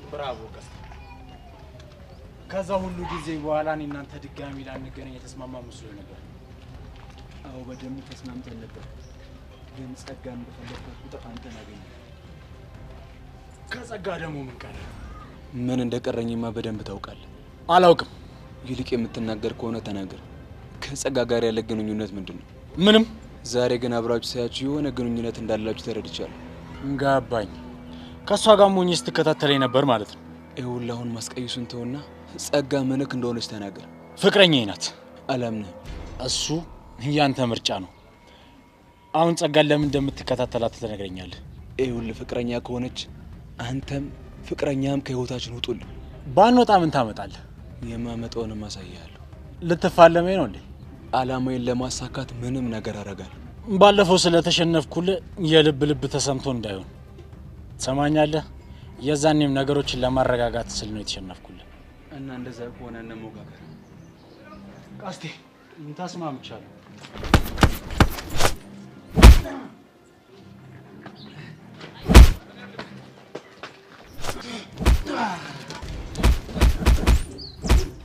ብራቮ ቀስ ከዛ ሁሉ ጊዜ በኋላ እኔ እናንተ ድጋሚ ላንገናኝ የተስማማ መስሎ ነበር። አዎ በደም ተስማምተን ነበር። ግን ጸጋን በፈለኩት ቁጥር አንተን አገኘሁ። ከጸጋ ደግሞ ምን ቀረ? ምን እንደቀረኝማ በደንብ ታውቃለህ። አላውቅም። ይልቅ የምትናገር ከሆነ ተናገር። ከጸጋ ጋር ያለ ግንኙነት ምንድነው? ምንም። ዛሬ ግን አብራችሁ ሳያችሁ የሆነ ግንኙነት እንዳላችሁ ተረድቻለሁ። ገባኝ። ከሷ ጋር ሞኝ ስትከታተለኝ ነበር ማለት ነው። ይኸውልህ አሁን ማስቀየሱን ተውና ጸጋ ምንክ እንደሆነች ተናገር። ፍቅረኛዬ ናት። አላምንህም። እሱ ያንተ ምርጫ ነው። አሁን ጸጋን ለምን እንደምትከታተላት ትነግረኛለህ? ይኸውልህ ፍቅረኛ ከሆነች አንተም ፍቅረኛም ከህይወታችን ውጡልኝ። ባንወጣ ምን ታመጣለህ? የማመጣውንም አሳይሃለሁ። ልትፋለመኝ ነው እንዴ? አላማዬን ለማሳካት ምንም ነገር አደርጋለሁ። ባለፈው ስለተሸነፍኩልህ የልብ ልብ ተሰምቶ እንዳይሆን ትሰማኛለህ? የዛኔም ነገሮችን ለማረጋጋት ስል ነው የተሸነፍኩልህ። እና እንደዛ ከሆነ እንሞጋገር። ቃስቴ ተስማምቻለሁ።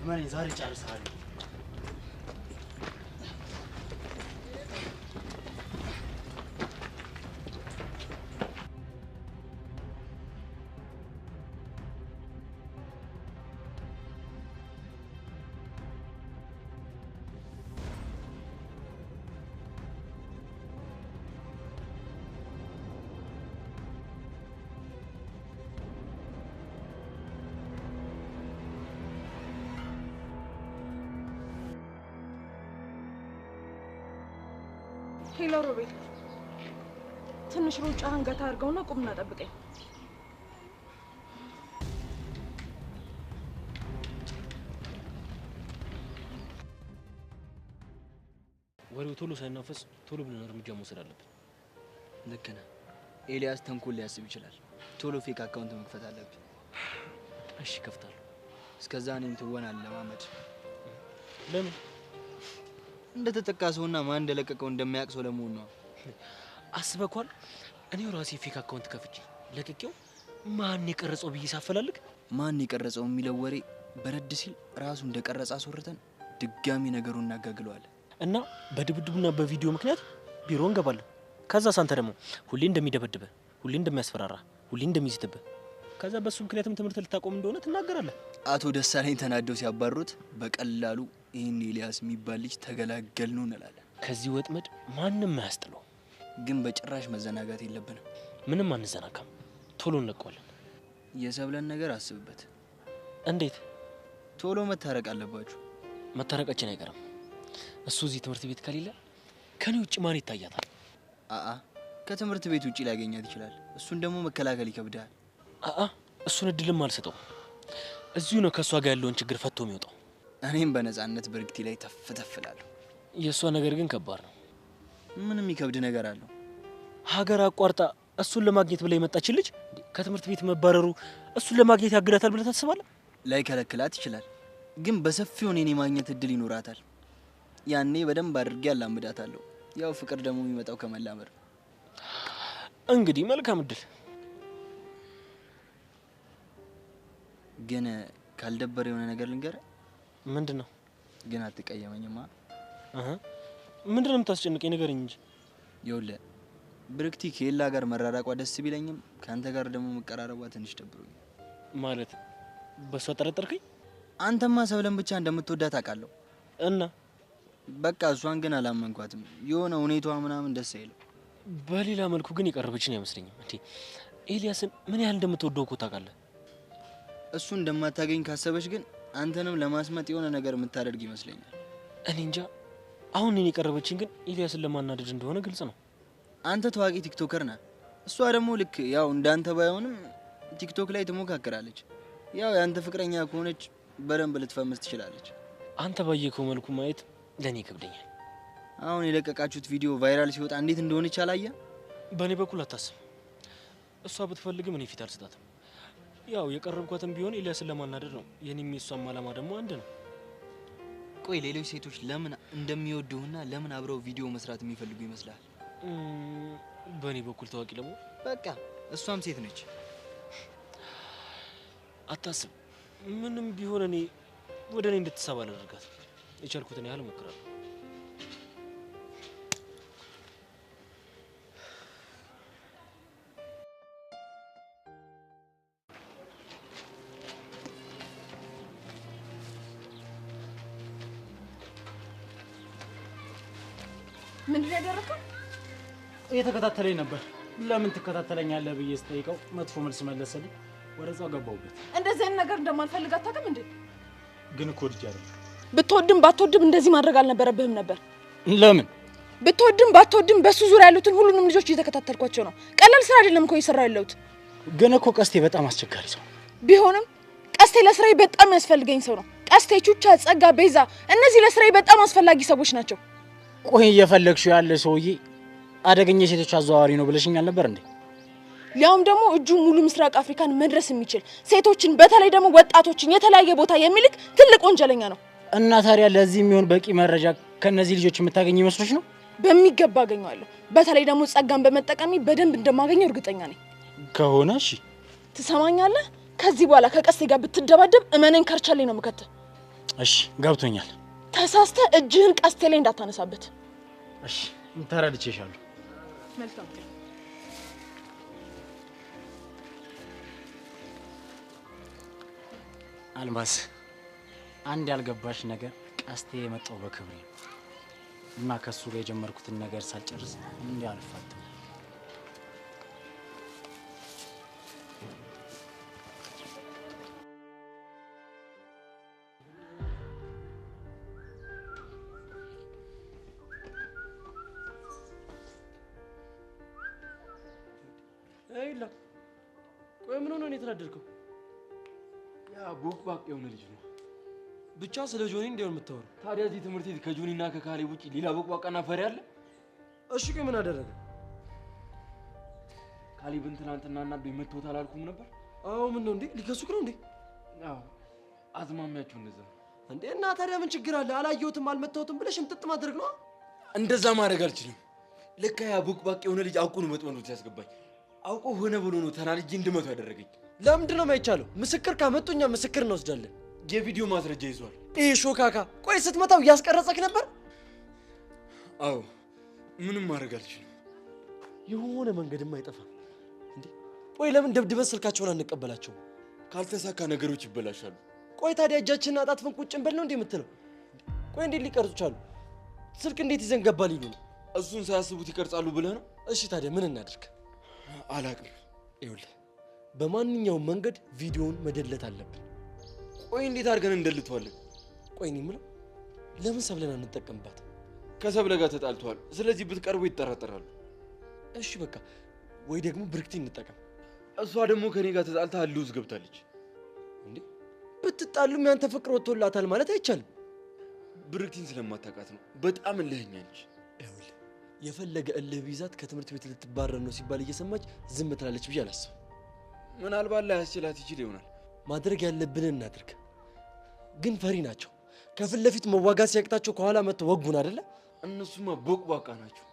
ማን ዛሬ ጨርሰሃል? ሄሎ ሮቤል፣ ትንሽ ሩጫ አንገታ አድርገውና ቁምና ጠብቀኝ። ወሬው ቶሎ ሳይናፈስ ቶሎ ብለን እርምጃ መውሰድ አለብን። ልክ ነህ። ኤልያስ ተንኮል ሊያስብ ይችላል። ቶሎ ፌክ አካውንት መክፈት አለብን። እሺ ከፍታለሁ። እስከዛ እኔም ትወናል ለማመድ። ለምን? እንደተጠቃ ሰውና ማን እንደለቀቀው እንደሚያውቅ ሰው ለመሆን ነው። አስበኳል። እኔው ራሴ ፌክ አካውንት ከፍቼ ለቅቄው ማን የቀረጸው ብዬ ሳፈላልግ ማን የቀረጸው የሚለው ወሬ በረድ ሲል ራሱ እንደቀረጸ አስወርተን ድጋሚ ነገሩን እናጋግለዋለን። እና በድብድቡና በቪዲዮ ምክንያት ቢሮ እንገባለን። ከዛ ሳንተ ደግሞ ሁሌ እንደሚደበድበ፣ ሁሌ እንደሚያስፈራራ፣ ሁሌ እንደሚዝትበ፣ ከዛ በሱ ምክንያትም ትምህርት ልታቆም እንደሆነ ትናገራለህ። አቶ ደሳለኝ ተናደው ሲያባሩት በቀላሉ ይሄን ኤልያስ የሚባል ልጅ ተገላገል ነው እንላለን። ከዚህ ወጥመድ ማንንም አያስጥለው። ግን በጭራሽ መዘናጋት የለብንም። ምንም አንዘናካም። ቶሎ እንለቀዋለን። የሰብለን ነገር አስብበት። እንዴት? ቶሎ መታረቅ አለባችሁ። መታረቃችን አይቀርም። እሱ እዚህ ትምህርት ቤት ከሌለ ከኔ ውጭ ማን ይታያታል? ከትምህርት ቤት ውጪ ሊያገኛት ይችላል። እሱን ደግሞ መከላከል ይከብዳል። እሱን እድልም አልሰጠው። እዚሁ ነው ከሷ ጋር ያለውን ችግር ፈቶ የሚወጣው። እኔም በነፃነት በርግቲ ላይ ተፍተፍላለሁ። የሷ ነገር ግን ከባድ ነው። ምንም ይከብድ ነገር አለው? ሀገር አቋርጣ እሱን ለማግኘት ብላ የመጣች ልጅ ከትምህርት ቤት መባረሩ እሱን ለማግኘት ያግዳታል ብለህ ታስባለህ? ላይ ከለክላት ይችላል፣ ግን በሰፊው እኔን የማግኘት እድል ይኖራታል። ያኔ በደንብ አድርጌ አላምዳታለሁ። ያው ፍቅር ደግሞ የሚመጣው ከመላመድ። እንግዲህ መልካም እድል። ግን ካልደበረ የሆነ ነገር ልንገርህ። ምንድነው? ግን አትቀየመኝማ? ምንድነው የምታስጨንቀኝ? ንገረኝ እንጂ። ይኸውልህ ብርክቲ ከሌላ ጋር መራራቋ ደስ ቢለኝም ካንተ ጋር ደግሞ መቀራረቧ ትንሽ ደብሮኝ። ማለት በሷ ጠረጠርከኝ? አንተማ ሰብለን ብቻ እንደምትወዳት አውቃለሁ። እና በቃ እሷን ግን አላመንኳትም። የሆነ ሁኔታዋ ምናምን ደስ አይልም። በሌላ መልኩ ግን የቀረበችን አይመስለኝም። እንዴ ኤልያስን ምን ያህል እንደምትወደው እኮ ታውቃለህ። እሱ እንደማታገኝ ካሰበች ግን አንተንም ለማስመጥ የሆነ ነገር የምታደርግ ይመስለኛል። እኔ እንጃ። አሁን እኔን የቀረበችን ግን ኤልያስን ለማናደድ እንደሆነ ግልጽ ነው። አንተ ታዋቂ ቲክቶከር ነህ። እሷ ደግሞ ልክ ያው እንዳንተ ባይሆንም ቲክቶክ ላይ ትሞካከራለች። ያው ያንተ ፍቅረኛ ከሆነች በደንብ ልትፈምስ ትችላለች። አንተ ባየከው መልኩ ማየት ለኔ ይከብደኛል። አሁን የለቀቃችሁት ቪዲዮ ቫይራል ሲወጣ እንዴት እንደሆነች አላየህ? በእኔ በኩል አታስብ። እሷ ብትፈልግም እኔ ፊት አልሰጣትም። ያው የቀረብኳትም ቢሆን ኤልያስን ለማናደድ ነው። የኔም የሷም አላማ ደግሞ አንድ ነው። ቆይ ሌሎች ሴቶች ለምን እንደሚወዱህና ለምን አብረው ቪዲዮ መስራት የሚፈልጉ ይመስላል? በእኔ በኩል ታዋቂ ደግሞ በቃ እሷም ሴት ነች። አታስብ። ምንም ቢሆን እኔ ወደ እኔ እንድትሳብ አላደርጋት። የቻልኩትን ያህል እሞክራለሁ። ምንድን ያደረከው? እየተከታተለኝ ነበር። ለምን ትከታተለኛለህ ብዬ ስጠይቀው መጥፎ መልስ መለሰልኝ። ወደዛው ገባሁበት። እንደዚህ አይነት ነገር እንደማልፈልግ አታውቅም እንዴ? ግን እኮ ልጅ አይደል። ብትወድም ባትወድም እንደዚህ ማድረግ አልነበረብህም ነበር። ለምን? ብትወድም ባትወድም በሱ ዙሪያ ያሉትን ሁሉንም ልጆች እየተከታተልኳቸው ነው። ቀላል ስራ አይደለም እኮ እየሰራሁ ያለሁት። ግን እኮ ቀስቴ በጣም አስቸጋሪ ሰው ቢሆንም ቀስቴ ለስራዬ በጣም ያስፈልገኝ ሰው ነው። ቀስቴ፣ ቹቻ፣ ጸጋ፣ ቤዛ እነዚህ ለስራዬ በጣም አስፈላጊ ሰዎች ናቸው። ቆይ እየፈለግሽው ያለ ሰውዬ አደገኛ ሴቶች አዘዋዋሪ ነው ብለሽኛል ነበር እንዴ? ሊያውም ደግሞ እጁ ሙሉ ምስራቅ አፍሪካን መድረስ የሚችል ሴቶችን በተለይ ደግሞ ወጣቶችን የተለያየ ቦታ የሚልክ ትልቅ ወንጀለኛ ነው። እና ታዲያ ለዚህ የሚሆን በቂ መረጃ ከነዚህ ልጆች የምታገኝ ይመስሎሽ ነው? በሚገባ አገኘዋለሁ። በተለይ ደግሞ ጸጋን በመጠቀሚ በደንብ እንደማገኘው እርግጠኛ ነኝ። ከሆነ እሺ፣ ትሰማኛለህ? ከዚህ በኋላ ከቀስቴ ጋር ብትደባደብ እመነኝ ከርቻለኝ ነው የምከትህ። እሺ ገብቶኛል። ተሳስተህ እጅህን ቀስቴ ላይ እንዳታነሳበት። እሺ ተረድቼሻለሁ። መልካም። አልማዝ፣ አንድ ያልገባሽ ነገር ቀስቴ የመጣው በክብሬ ነው እና ከሱ ጋር የጀመርኩትን ነገር ሳልጨርስ እንዲህ አልፋትም። አይላ ቆይ ምን ሆነ ነው የተናደድከው? ያ ቦቅባቅ የሆነ ልጅ ነው። ብቻ ስለ ጆኒ እንደው የምታወራው። ታዲያ እዚህ ትምህርት ቤት ከጆኒና ከካሌብ ውጪ ሌላ ቦቅባቃና ፈሪ አለ? እሺ ቆይ ምን አደረገ? ካሌብን ትናንትና እናዶኝ መተውት አላልኩም ነበር? አዎ ምን ነው እንዴ? ሊከሱክ ነው እንዴ? አዎ አዝማሚያችሁ እንደዛ ነው እንዴ? እና ታዲያ ምን ችግር አለ? አላየሁትም አልመተውትም ብለሽ ምጥጥ ማድረግ ነው? እንደዛ ማድረግ አልችልም። ለካ ያ ቦቅባቅ የሆነ ልጅ አውቆ ነው መጥመዱ ሲያስገባኝ። አውቆ ሆነ ብሎ ነው ተናልጄ እንድመቱ ያደረገኝ። ለምንድን ነው የማይቻለው? ምስክር ካመጡኛ ምስክር እንወስዳለን። የቪዲዮ ማስረጃ ይዟል። ይሄ ሾካካ ቆይ ስትመታው እያስቀረጸክ ነበር? አዎ ምንም ማድረግ አልችልም። የሆነ መንገድም አይጠፋም እንዴ? ቆይ ለምን ደብድበን ስልካቸውን አንቀበላቸው? ካልተሳካ ነገሮች ይበላሻሉ። ቆይ ታዲያ እጃችንን አጣጥፈን ቁጭ እንበል ነው እንዴ የምትለው? ቆይ እንዴት ሊቀርጹ ቻሉ? ስልክ እንዴት ይዘን ገባ ሊሉ ነው? እሱን ሳያስቡት ይቀርጻሉ ብለህ ነው? እሺ ታዲያ ምን እናድርግ? አላቅም። ይኸውልህ በማንኛውም መንገድ ቪዲዮውን መደለት አለብን። ቆይ እንዴት አድርገን እንደልተዋለን? ቆይ እኔ የምለው ለምን ሰብለን አንጠቀምባት? ከሰብለ ጋር ተጣልተዋል። ስለዚህ ብትቀርቡ ይጠራጠራሉ። እሺ በቃ ወይ ደግሞ ብርክቲ እንጠቀም። እሷ ደግሞ ከኔ ጋር ተጣልታ አሉ ውስጥ ገብታለች። እንዴ ብትጣሉም ያንተ ፍቅር ወጥቶላታል ማለት አይቻልም። ብርክቲን ስለማታውቃት ነው። በጣም እልህኛ ነች። ይኸውልህ የፈለገ እልህ ቢይዛት ከትምህርት ቤት ልትባረር ነው ሲባል እየሰማች ዝም ትላለች ብዬ አላስብም። ምናልባት ላያስችላት ይችል ይሆናል። ማድረግ ያለብንን እናድርግ። ግን ፈሪ ናቸው። ከፊት ለፊት መዋጋት ሲያቅታቸው ከኋላ መጥተው ወጉን አይደለ? እነሱማ ቦቅቧቃ ናቸው።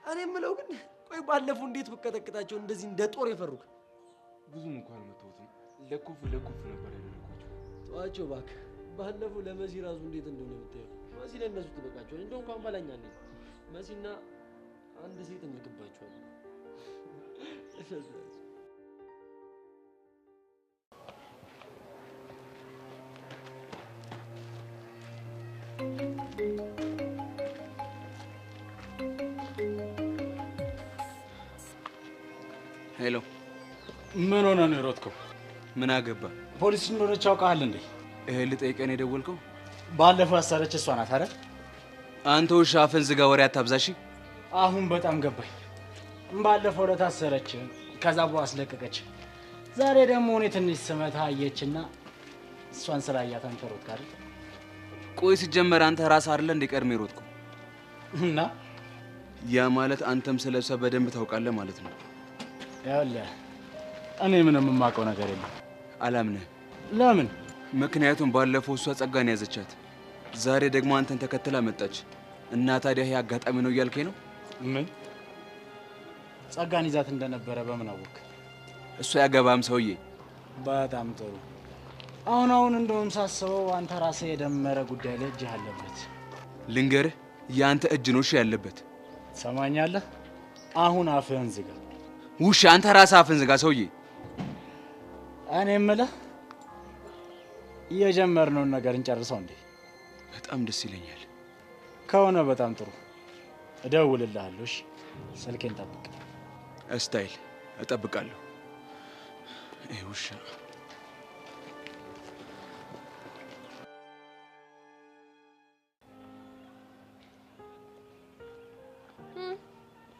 እኔ የምለው ግን ቆይ ባለፈው እንዴት ብቀጠቅጣቸው እንደዚህ እንደ ጦር የፈሩክ? ብዙም እንኳን መተውትም ለኩፍ ነበር ያደረኳቸው። ተዋቸው እባክህ። ባለፈው ለመሲ ራሱ እንዴት እንደሆነ የምታየው። መሲ ለእነሱ ትበቃቸዋል። እንደው እንኳን ባላኛ ነኝ መሲና አንድ ሴት እንልክባቸዋለን። ሄሎ፣ ምን ሆነ ነው የሮጥከው? ምን አገባ? ፖሊስ እንደሆነች አውቃለህ እንዴ? ይሄ ልጠይቀን የደወልከው? ባለፈው ያሰረች እሷ ናት አይደል? አንተ ውሻ አፈን ዝጋ፣ ወሬ አታብዛሽ። አሁን በጣም ገባኝ። ባለፈው ለታሰረች ከዛ በኋላ አስለቀቀች። ዛሬ ደግሞ እኔ ትንሽ ስመታ አየችና እሷን ስላያት አንተ ሮጥክ አይደል? ቆይ ሲጀመር አንተ ራስህ አይደለ እንደ ቀድሜ ሮጥከው? እና ያ ማለት አንተም ስለሷ በደንብ ታውቃለህ ማለት ነው። ያለ እኔ ምንም የማውቀው ነገር የለም። አላምነህ። ለምን? ምክንያቱም ባለፈው እሷ ጸጋን ያዘቻት፣ ዛሬ ደግሞ አንተን ተከትላ መጣች እና ታዲያ ይሄ አጋጣሚ ነው እያልከኝ ነው? ምን? ጸጋን ይዛት እንደነበረ በምን አወቅ? እሷ ያገባም ሰውዬ በጣም ጥሩ። አሁን እንደውም ሳስበው አንተ ራስህ የደመረ ጉዳይ ላይ እጅህ አለበት። ልንገርህ፣ ያንተ እጅ ነው እሺ ያለበት። ሰማኛለህ? አሁን አፍህን ዝጋ። ውሻ፣ አንተ ራስህ አፍህን ዝጋ ሰውዬ። እኔ የምልህ የጀመርነውን ነገር እንጨርሰው እንዴ? በጣም ደስ ይለኛል። ከሆነ በጣም ጥሩ። እደውልልሃለሁ። እሺ፣ ስልኬን ጠብቅ። ስታይል እጠብቃለሁ። ይሄ ውሻ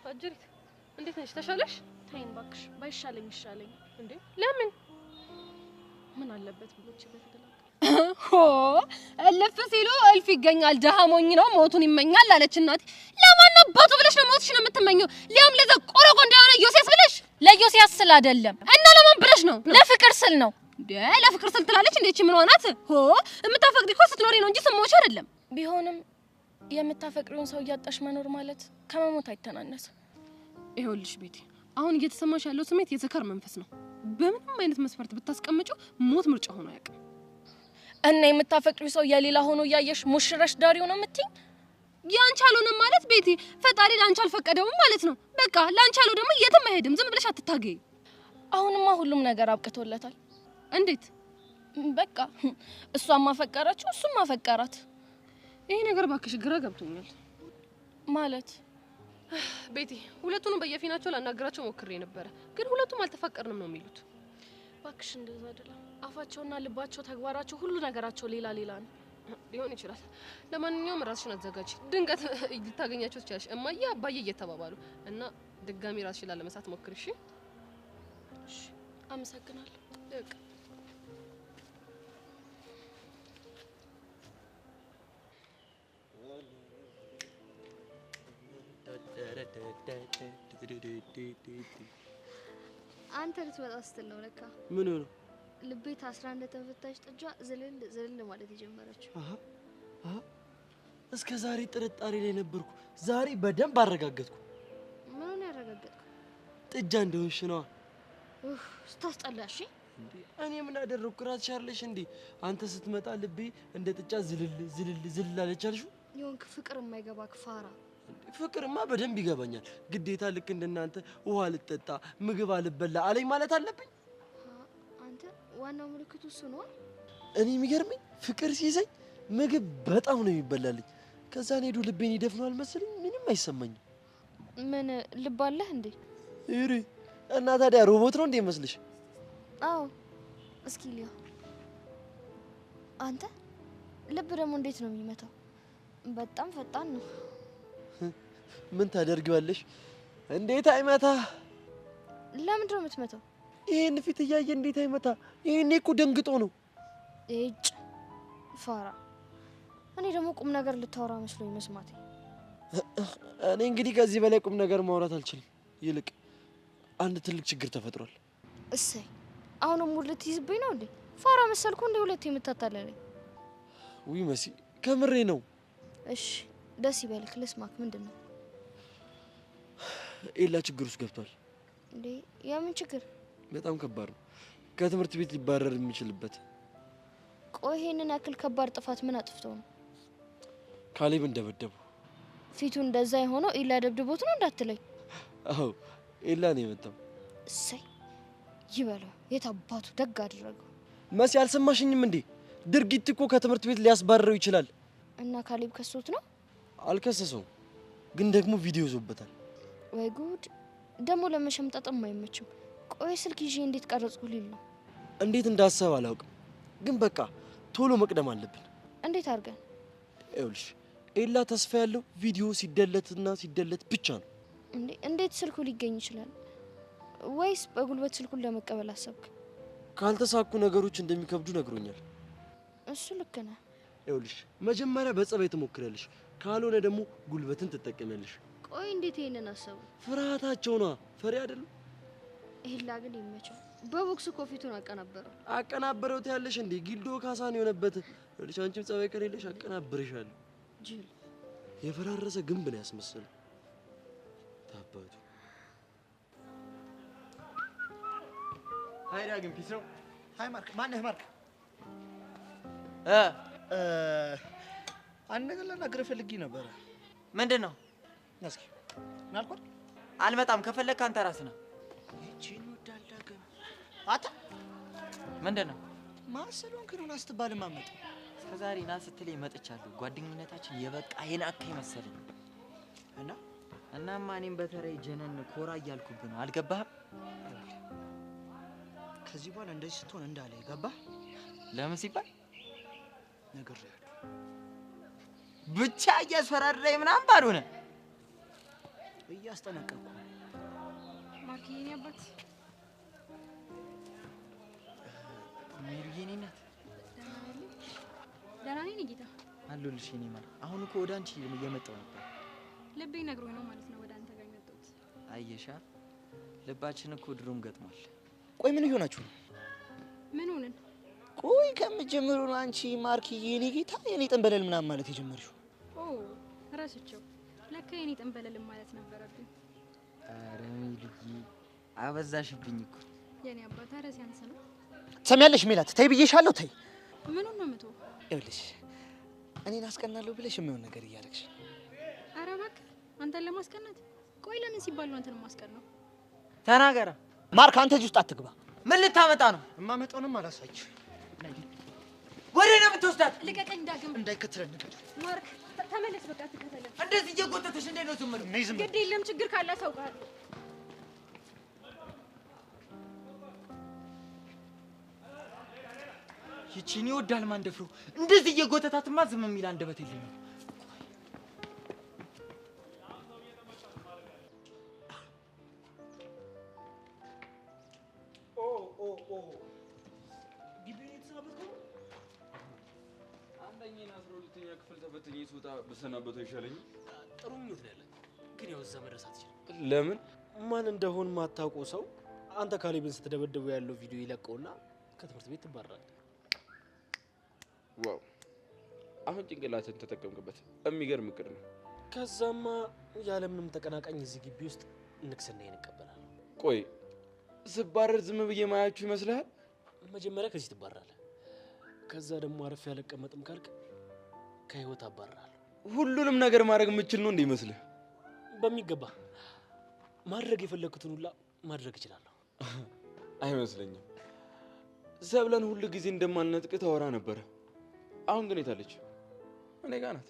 አጅሪት እንዴት ነሽ? ተሻለሽ? ተይኝ እባክሽ፣ ባይሻለኝ ይሻለኝ። እንዴ ለምን? ምን አለበት ብሎች በተደላቀ ሆ እልፍ ሲሉ እልፍ ይገኛል። ደሃ ሞኝ ነው ሞቱን ይመኛል አለች እናቴ። ለማን አባቱ ብለሽ ነው ሞትሽን የምትመኘው? ሊያም ለዛ ቆረቆ እንደሆነ ዮሴስ ብለሽ? ለዮሴስ ስል አይደለም። እና ለማን ብለሽ ነው? ለፍቅር ስል ነው። እንዴ ለፍቅር ስል ትላለች እንዴ? እቺ ምን ሆናት? ሆ የምታፈቅሪ እኮ ስትኖሪ ነው እንጂ ስሞች አይደለም። ቢሆንም የምታፈቅሪውን ሰው እያጣሽ መኖር ማለት ከመሞት አይተናነስም። ይኸውልሽ ቤቲ፣ አሁን እየተሰማሽ ያለው ስሜት የሰከር መንፈስ ነው። በምንም አይነት መስፈርት ብታስቀምጪው ሞት ምርጫ ሆኖ አያውቅም። እና የምታፈቅሪው ሰው የሌላ ሆኖ እያየሽ ሙሽረሽ ዳሪው ነው የምትይኝ? ያንቺ አልሆነም ማለት ቤቲ፣ ፈጣሪ ላንቺ አልፈቀደውም ማለት ነው። በቃ ላንቺ አለው ደግሞ የትም አይሄድም። ዝም ብለሽ አትታገይ። አሁንማ ሁሉም ነገር አብቅቶለታል። እንዴት? በቃ እሷም አፈቀረችው፣ እሱም አፈቀራት። ይሄ ነገር ባክሽ ግራ ገብቶኛል። ማለት ቤቲ፣ ሁለቱንም በየፊናቸው ላናገራቸው ሞክሬ ነበረ፣ ግን ሁለቱም አልተፋቀርንም ነው የሚሉት። ባክሽ እንደዛ አይደለም። አፋቸውና ልባቸው፣ ተግባራቸው፣ ሁሉ ነገራቸው ሌላ ሌላ ነው። ሊሆን ይችላል። ለማንኛውም ራስሽን አዘጋጅ። ድንገት ልታገኛቸው ትችያለሽ። እማዬ አባዬ እየተባባሉ እና ድጋሚ ራስሽን ላለመሳት ሞክሪ። እሺ? አመሰግናለሁ። በቃ አንተ ልትመጣ ስትል ነው ለካ። ምን ነው ልቤ ታስራ እንደተፈታች ጥጃ ዝልል ማለት የጀመረችው። እስከ ዛሬ ጥርጣሬ ላይ ነበርኩ። ዛሬ በደንብ አረጋገጥኩ። ምኑን ያረጋገጥኩ? ጥጃ እንደሆንሽ ነዋ። ስታስጠላሽ። እኔ ምን አደረኩ? ራስሽ አይደለሽ እንዴ አንተ ስትመጣ ልቤ እንደ ጥጃ ዝልል አለች አልሽው? የሆንክ ፍቅር የማይገባ ፋራ። ፍቅርማ በደንብ ይገባኛል። ግዴታ ልክ እንደናንተ ውሃ ልጠጣ ምግብ አልበላ አለኝ ማለት አለብኝ? አንተ ዋናው ምልክቱ እሱ ነው። እኔ የሚገርመኝ ፍቅር ሲይዘኝ ምግብ በጣም ነው የሚበላልኝ። ከዛን ሄዱ ልቤን ይደፍነዋል መሰለኝ። ምንም አይሰማኝም። ምን ልብ አለህ እንዴ? ይሪ እና ታዲያ ሮቦት ነው እንዴ መስልሽ? አዎ እስኪ ሊያ አንተ ልብ ደግሞ እንዴት ነው የሚመታው? በጣም ፈጣን ነው። ምን ታደርጊዋለሽ? እንዴት አይመታ? ለምንድን ነው የምትመታው? ይሄን ፊት እያየ እንዴት አይመታ? ይሄኔ እኮ ደንግጦ ነው። እጭ ፋራ። እኔ ደግሞ ቁም ነገር ልታወራ መስሎኝ መስማቴ። እኔ እንግዲህ ከዚህ በላይ ቁም ነገር ማውራት አልችልም። ይልቅ አንድ ትልቅ ችግር ተፈጥሯል። እሰይ አሁንም ሙድ ልትይዝብኝ ነው እንዴ? ፋራ መሰልኩ እንዴ? ሁለቴ የምታታለለኝ። ውይ መሲ ከምሬ ነው። እሺ ደስ ይበልክ። ልስማክ። ምንድን ነው? ኤላ ችግር ውስጥ ገብቷል። እንዴ የምን ችግር? በጣም ከባድ ነው። ከትምህርት ቤት ሊባረር የሚችልበት። ቆይ ይሄንን ያክል ከባድ ጥፋት ምን አጥፍተው ነው? ካሌብን ደበደቡ። ፊቱ እንደዛ የሆነው ኤላ ደብድቦት ነው እንዳትለኝ። አዎ ኤላ ነው የመጣው። እሰይ ይበለው። የት አባቱ ደግ አደረገው። መሲ አልሰማሽኝም እንዴ? ድርጊት እኮ ከትምህርት ቤት ሊያስባረረው ይችላል። እና ካሌብ ከሶት ነው? አልከሰሰውም፣ ግን ደግሞ ቪዲዮ ይዞበታል። ወይ ጉድ! ደግሞ ለመሸምጠጥም አይመችም። ቆይ ስልክ ይዤ እንዴት ቀረጽኩ ሊል ነው። እንዴት እንዳሰብ አላውቅም፣ ግን በቃ ቶሎ መቅደም አለብን። እንዴት አድርገን? ይኸውልሽ ኤላ ተስፋ ያለው ቪዲዮ ሲደለትና ሲደለት ብቻ ነው። እንዴት ስልኩ ሊገኝ ይችላል? ወይስ በጉልበት ስልኩን ለመቀበል አሰብክ? ካልተሳኩ ነገሮች እንደሚከብዱ ነግሮኛል። እሱ ልክ ነህ። ይኸውልሽ መጀመሪያ በጸባይ ትሞክሪያለሽ፣ ካልሆነ ደግሞ ጉልበትን ትጠቀሚያለሽ። ቆይ እንዴት ይሄንን አሰቡ? ፍርሃታቸው ነዋ። ፈሪ አይደለም። ኤላ ግን ይመቸው። በቦክስ እኮ ፊቱን አቀናበረው። አቀናበረው ትያለሽ እንዴ? ጊልዶ ካሳን የሆነበት። ይኸውልሽ አንቺም ጸባይ ከሌለሽ አቀናብርሻለሁ። ጅል የፈራረሰ ግንብ ነው ያስመሰለው። ታባቱ ሀይዳ ግን ፒስ ነው። ሃይ ማርክ፣ ማነህ ማርክ? አንድ ነገር ልናገርህ ፈልጌ ነበረ። ምንድን ነው? እስኪ ናልኳት። አልመጣም። ከፈለግህ አንተ ራስህ ነው። ይቺን ወዳለህ ግን አታ ምንድን ነው? ማሰሎን ክሩን አስትባልም አመጣ። እስከዛሬ ና ስትለኝ መጥቻለሁ። ጓደኝነታችን የበቃ የናከኝ መሰለኝ እናማ እኔም በተለይ ጀነን ኮራ እያልኩብህ ነው። አልገባህም? ከዚህ በኋላ እንደዚህ ስትሆን እንዳለ ገባህ? ለምን ሲባል ነግሬሃለሁ። ብቻ እያስፈራራኝ ምናምን ባልሆነ እያስጠነቀቅኩ ማርክ የኔ አባት ሜሪ የኔ ናት። ደህና ነኝ ጌታ አለሁልሽ የኔ ማር። አሁን እኮ ወደ አንቺ እየመጣሁ ነበር። ልቤ ነግሮኝ ነው ማለት ነው ወደ አንተ ጋር የመጣሁት። አየሻ ልባችን እኮ ድሮም ገጥሟል። ቆይ ምን ይሆናችሁ ነው? ምን ሆነን? ቆይ ከምትጀምሩ ነው አንቺ ማርክ የኔ ጌታ የኔ ጥንበለል ምናምን ማለት የጀመርሽው? ኦ ረስቼው። ለካ የኔ ጥንበለል ማለት ነበረብኝ። ኧረ ሜሪዬ አበዛሽብኝ እኮ የኔ አባት። ኧረ ሲያንስ ነው። ትሰሚያለሽ ሜላት? ተይ ብዬሻለሁ። ተይ። ምኑን ነው የምትው? ይኸውልሽ እኔን አስቀናለሁ ብለሽ የሚሆን ነገር እያደረግሽ። ኧረ እባክህ አንተን ለማስቀናት? ቆይ ለምን ሲባል ነው አንተን ማስቀናው? ተናገራ። ማርክ አንተ እዚህ ውስጥ አትግባ። ምን ልታመጣ ነው? እማመጣውንም አላሳይሽ። ወደ ነው የምትወስዳት? ልቀቀኝ ዳግም። እንዳይከተለን ነገር ማርክ ተመለስ። በቃ ትከተለን። እንደዚህ እየጎተተሽ እንዴት ነው ዝም ብለው? ግድ የለም ችግር ካለ አሳውቅሃለሁ። ይቺን ይወዳል ማንደፍሮ። እንደዚህ እየጎተታትማ ዝም የሚል አንደበት የለኝም። አንደኛና 12ኛ ክፍል ተፈትኜ ስወጣ በሰናበተው ይሻለኝ። ጥሩ ምኞት ነው ያለን፣ ግን ያው እዛ መድረስ አትችልም። ለምን? ማን እንደሆን ማታውቀው ሰው አንተ ካሌብን ስትደበድቡ ያለው ቪዲዮ ይለቀውና ከትምህርት ቤት ትባረራለህ። ዋው! አሁን ጭንቅላትን ተጠቀምክበት። የሚገርም እቅድ ነው። ከዛማ ያለምንም ተቀናቃኝ እዚህ ግቢ ውስጥ ንግስናዬን እቀበላለሁ። ቆይ ስባረር ዝም ብዬ ማያችሁ ይመስልሃል? መጀመሪያ ከዚህ ትባረራለህ። ከዛ ደግሞ አረፍ ያለቀመጥም ካልክ ከህይወት አባረራለሁ። ሁሉንም ነገር ማድረግ የምችል ነው እንደ ይመስልህ? በሚገባ ማድረግ የፈለኩትን ሁላ ማድረግ እችላለሁ። አይመስለኝም። ሰብለን ሁሉ ጊዜ እንደማንነጥቅ ታወራ ነበረ። አሁን ግን የታለች? እኔ ጋር ናት።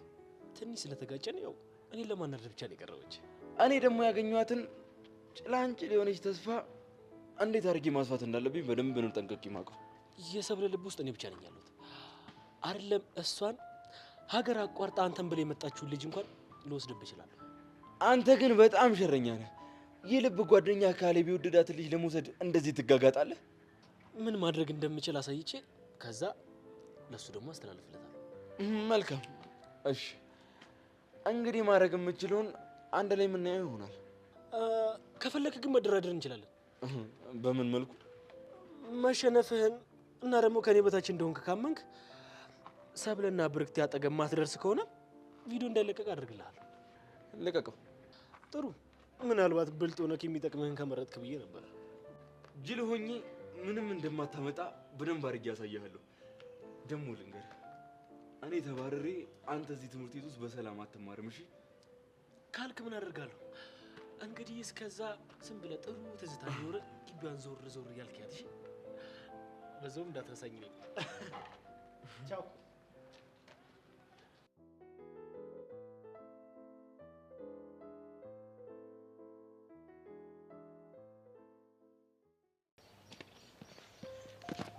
ትንሽ ስለተጋጨን ያው እኔ ለማናደድ ብቻ ነው የቀረበች። እኔ ደግሞ ያገኘኋትን ጭላንጭል የሆነች ተስፋ እንዴት አድርጌ ማስፋት እንዳለብኝ በደንብ ነው ጠንቅቄ የማውቀው። የሰብለ ልብ ውስጥ እኔ ብቻ ነኝ ያለሁት። አይደለም እሷን ሀገር አቋርጣ አንተን ብለ የመጣችውን ልጅ እንኳን ልወስድብህ እችላለሁ። አንተ ግን በጣም ሸረኛ ነህ። የልብ ጓደኛ ካሌብ የወደዳትን ልጅ ለመውሰድ እንደዚህ ትጋጋጣለህ? ምን ማድረግ እንደምችል አሳይቼ ከዛ ለሱ ደግሞ አስተላልፍለታለሁ። መልካም እሺ። እንግዲህ ማድረግ የምችለውን አንድ ላይ የምናየው ይሆናል። ከፈለክ ግን መደራደር እንችላለን። በምን መልኩ? መሸነፍህን እና ደግሞ ከኔ በታች እንደሆንክ ካመንክ ሰብለና ብርክት ያጠገብ ማትደርስ ከሆነ ቪዲዮ እንዳይለቀቅ አድርግልሃለሁ። ለቀቀው። ጥሩ። ምናልባት ብልጥ ሆነህ የሚጠቅምህን ከመረጥክ ብዬ ነበር። ጅል ሆኜ ምንም እንደማታመጣ በደንብ አድርጌ ያሳያለሁ። ደግሞ ልንገርህ፣ እኔ ተባረሬ አንተ እዚህ ትምህርት ቤት ውስጥ በሰላም አትማርም። እሺ ካልክ ምን አደርጋለሁ? እንግዲህ እስከዛ ዝም ብለህ ጥሩ ትዝታ ሊኖርህ ግቢዋን ዞር ዞር እያልክ ያት። እሺ በዛውም እንዳትረሳኝ ነው። ቻው።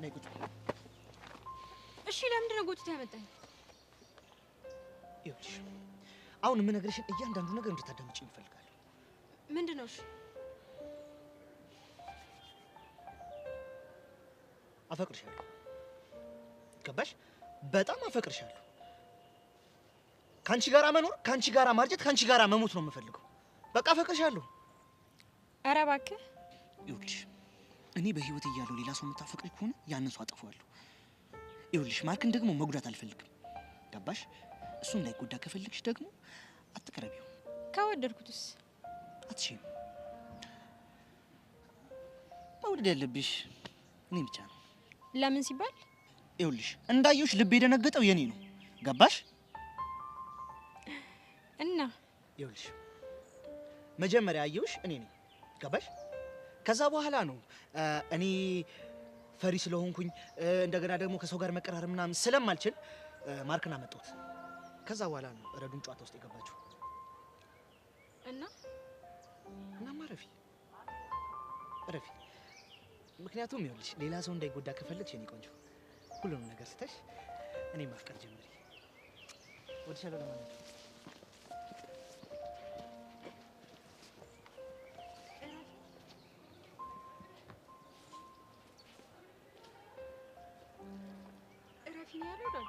ነይ ቁጭ። እሺ ለምንድን ነው ጎትተህ ያመጣኝ? ይኸውልሽ አሁን የምነግርሽን እያንዳንዱ ነገር እንድታዳምጪኝ እፈልጋለሁ። ምንድን ነው? እሺ አፈቅርሻለሁ። ገባሽ? በጣም አፈቅርሻለሁ። ካንቺ ጋራ መኖር፣ ካንቺ ጋራ ማርጀት፣ ካንቺ ጋራ መሞት ነው የምፈልገው። በቃ አፈቅርሻለሁ። ኧረ እባክህ። ይኸውልሽ እኔ በህይወት እያለሁ ሌላ ሰው የምታፈቅሪ ከሆነ ያንን ሰው አጠፋዋለሁ። ይኸውልሽ ማርክን ደግሞ መጉዳት አልፈልግም። ገባሽ? እሱ እንዳይጎዳ ከፈለግሽ ደግሞ አትቅረቢው። ከወደድኩትስ? አትሽም። መውደድ ያለብሽ እኔ ብቻ ነው። ለምን ሲባል ይኸውልሽ እንዳየሁሽ ልብ የደነገጠው የኔ ነው። ገባሽ? እና ይኸውልሽ መጀመሪያ ያየሁሽ እኔ ነኝ። ገባሽ? ከዛ በኋላ ነው እኔ ፈሪ ስለሆንኩኝ እንደገና ደግሞ ከሰው ጋር መቀራረብ ምናምን ስለማልችል ማርክን አመጣሁት። ከዛ በኋላ ነው ረዱን ጨዋታ ውስጥ የገባችው። እናማ ረፊ ምክንያቱም ይኸውልሽ ሌላ ሰው እንዳይጎዳ ከፈለግሽ የኔ ቆንጆ ሁሉንም ነገር ስተሽ እኔ ማፍቀር ጀምሪ። ወድሻለሁ ለማለት ነው። ረፊ ነው ያለው ዳጊ።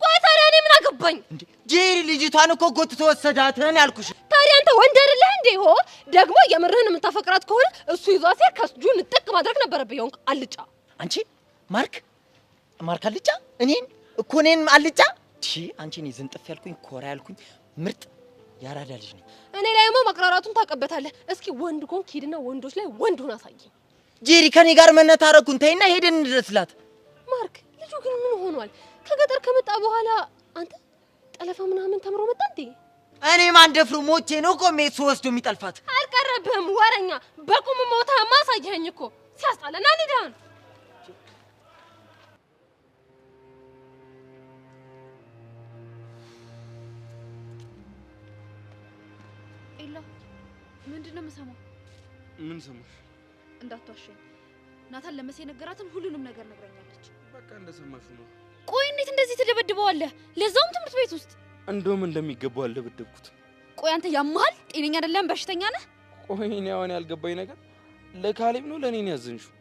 ቆይ ታዲያ እኔ ምን አገባኝ? ጄሪ ልጅቷን እኮ ጎትቶ ወሰዳት ነው ያልኩሽ። ታዲያ አንተ ወንድ አይደለህ እንዴ? ሆ ደግሞ የምርህን የምታፈቅራት ከሆነ እሱ ይዟት ሲሄድ ከእጁን ጥቅ ማድረግ ነበረብህ። ይሆን አልጫ አንቺ ማርክ አልጫ እኔን አልጫ አንቺ እኔ ዝንጥፍ ያልኩኝ ኮራ ያልኩኝ ምርጥ ያራዳ ልጅ ነኝ። እኔ ላይማ ማቅራራቱን ታቀበታለህ። እስኪ ወንድ ኮንክ ሂድና ወንዶች ላይ ወንድ ሆነ አሳየኝ። ጄሪ ከኔ ጋር መነታረኩን ተይና ሄደን እንድረስላት። ማርክ ልጁ ግን ምን ሆኗል? ከገጠር ከመጣ በኋላ አንተ ጠለፋ ምናምን ተምሮ መጣ እንዴ? እኔ ማን ደፍሮ ሞቼ ነው ቆሜ እሱ ወስዶ የሚጠልፋት? አልቀረብህም ወረኛ። በቁም ሞታ ማሳየኝ እኮ ሲያስጣላ። ና እንሂድ። ኤላ ምንድነው የምሰማው? ምን ሰማሽ? እንዳትዋሸኝ። ናታን ለመሴ ነገራትን ሁሉንም ነገር ነግረኛለች። በቃ እንደሰማሽ ነው። ቆይ እንዴት እንደዚህ ትደበድበዋለህ? ለዛውም ትምህርት ቤት ውስጥ። እንደውም እንደሚገባው አልደበደብኩት። ቆይ አንተ ያመሃል? ጤነኛ አይደለም? በሽተኛ ነህ? ቆይ እኔ አሁን ያልገባኝ ነገር ለካሌብ ነው ለኔ ነው ያዘንሽው?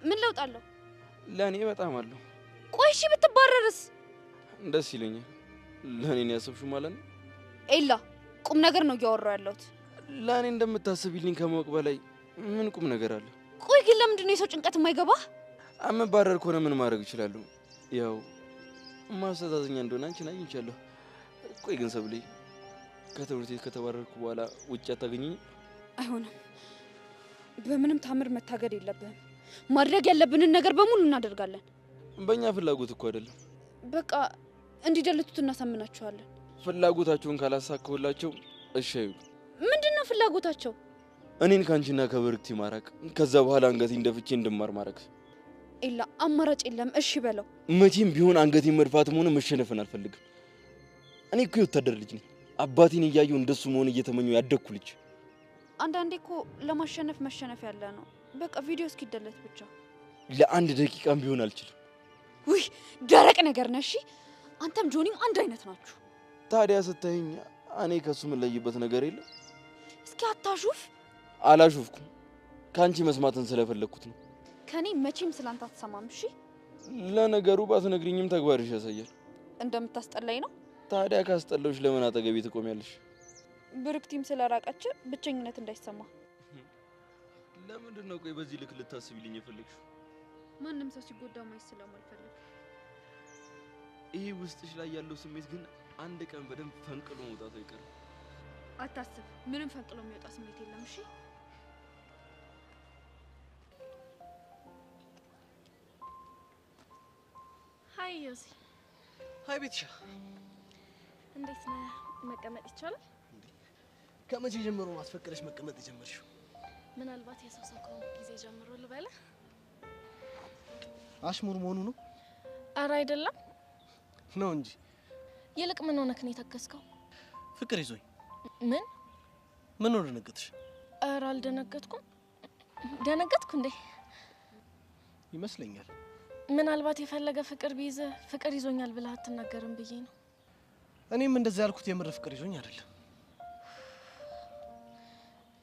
ምን ለውጥ አለው? ለኔ በጣም አለው። ቆይ እሺ ብትባረርስ? ደስ ይለኛል። ለኔ ነው ያሰብሽው ማለት ነው? ኤላ ቁም ነገር ነው እያወራሁ ያለሁት። ለኔ እንደምታስቢልኝ ከማወቅ በላይ ምን ቁም ነገር አለ? ቆይ ግን ለምንድን ነው የሰው ጭንቀት የማይገባህ? አመባረር ከሆነ ምን ማድረግ እችላለሁ? ያው ማስተዛዘኛ እንደሆነ አንቺን አግኝቻለሁ። ቆይ ግን ሰብሌ ከትምህርት ቤት ከተባረርኩ በኋላ ውጭ አታገኘኝ? አይሆንም። በምንም ታምር መታገድ የለብህም። ማድረግ ያለብንን ነገር በሙሉ እናደርጋለን። በእኛ ፍላጎት እኮ አይደለም። በቃ እንዲደልቱት እናሳምናቸዋለን። ፍላጎታቸውን ካላሳካሁላቸው እሺ አይሉ። ምንድነው ፍላጎታቸው? እኔን ካንቺና ከብርክቲ ማራቅ፣ ከዛ በኋላ አንገቴን ደፍቼ እንድማር ማረግ። ኤላ አማራጭ የለም። እሺ በለው። መቼም ቢሆን አንገቴን መድፋትም ሆነ መሸነፍን አልፈልግም። እኔ እኮ የወታደር ልጅ ነኝ። አባቴን እያየሁ እንደሱ መሆን እየተመኘሁ ያደግኩ ልጅ። አንዳንዴ እኮ ለማሸነፍ መሸነፍ ያለ ነው። በቃ ቪዲዮ እስኪደለት ብቻ። ለአንድ ደቂቃም ቢሆን አልችልም። ውይ ደረቅ ነገር ነህ። እሺ አንተም ጆኒም አንድ አይነት ናችሁ። ታዲያ ስታይኝ እኔ ከሱ የምለይበት ነገር የለም? እስኪ አታሹፍ። አላሹፍኩም። ካንቺ መስማትን ስለፈለኩት ነው። ከኔ መቼም ስላንተ አትሰማም። እሺ ለነገሩ ባትነግሪኝም ተግባርሽ ያሳያል። እንደምታስጠላኝ ነው። ታዲያ ካስጠላውሽ ለምን አጠገቤ ትቆሚያለሽ? ብርክቲም ስለራቀች ብቸኝነት እንዳይሰማ። ለምንድን ነው ቆይ በዚህ ልክ ልታስቢልኝ የፈለግሽው? ማንም ሰው ሲጎዳ ማየት ስለማልፈልግ። ይሄ ውስጥሽ ላይ ያለው ስሜት ግን አንድ ቀን በደንብ ፈንቅሎ መውጣቱ አይቀርም። አታስብ፣ ምንም ፈንቅሎ የሚወጣ ስሜት የለም። እሺ ሃይ ዮሲ። ሃይ ቤትሻ፣ እንዴት ነህ? መቀመጥ ይቻላል? ከመቼ ጀምሮ ማስፈቀደሽ መቀመጥ የጀመርሽው? ምናልባት የሰው ሰው ከሆንኩ ጊዜ ጀምሮ ልበልህ። አሽሙር መሆኑ ነው? ኧረ አይደለም ነው እንጂ። ይልቅ ምን ሆነክ ነው የተከስከው? ፍቅር ይዞኝ። ምን ሆነ ደነገጥሽ? ኧረ አልደነገጥኩም። ደነገጥኩ እንዴ? ይመስለኛል። ምናልባት የፈለገ ፍቅር ቢይዝህ ፍቅር ይዞኛል ብለህ አትናገርም ብዬ ነው። እኔም እንደዛ ያልኩት የምር ፍቅር ይዞኝ አይደለም።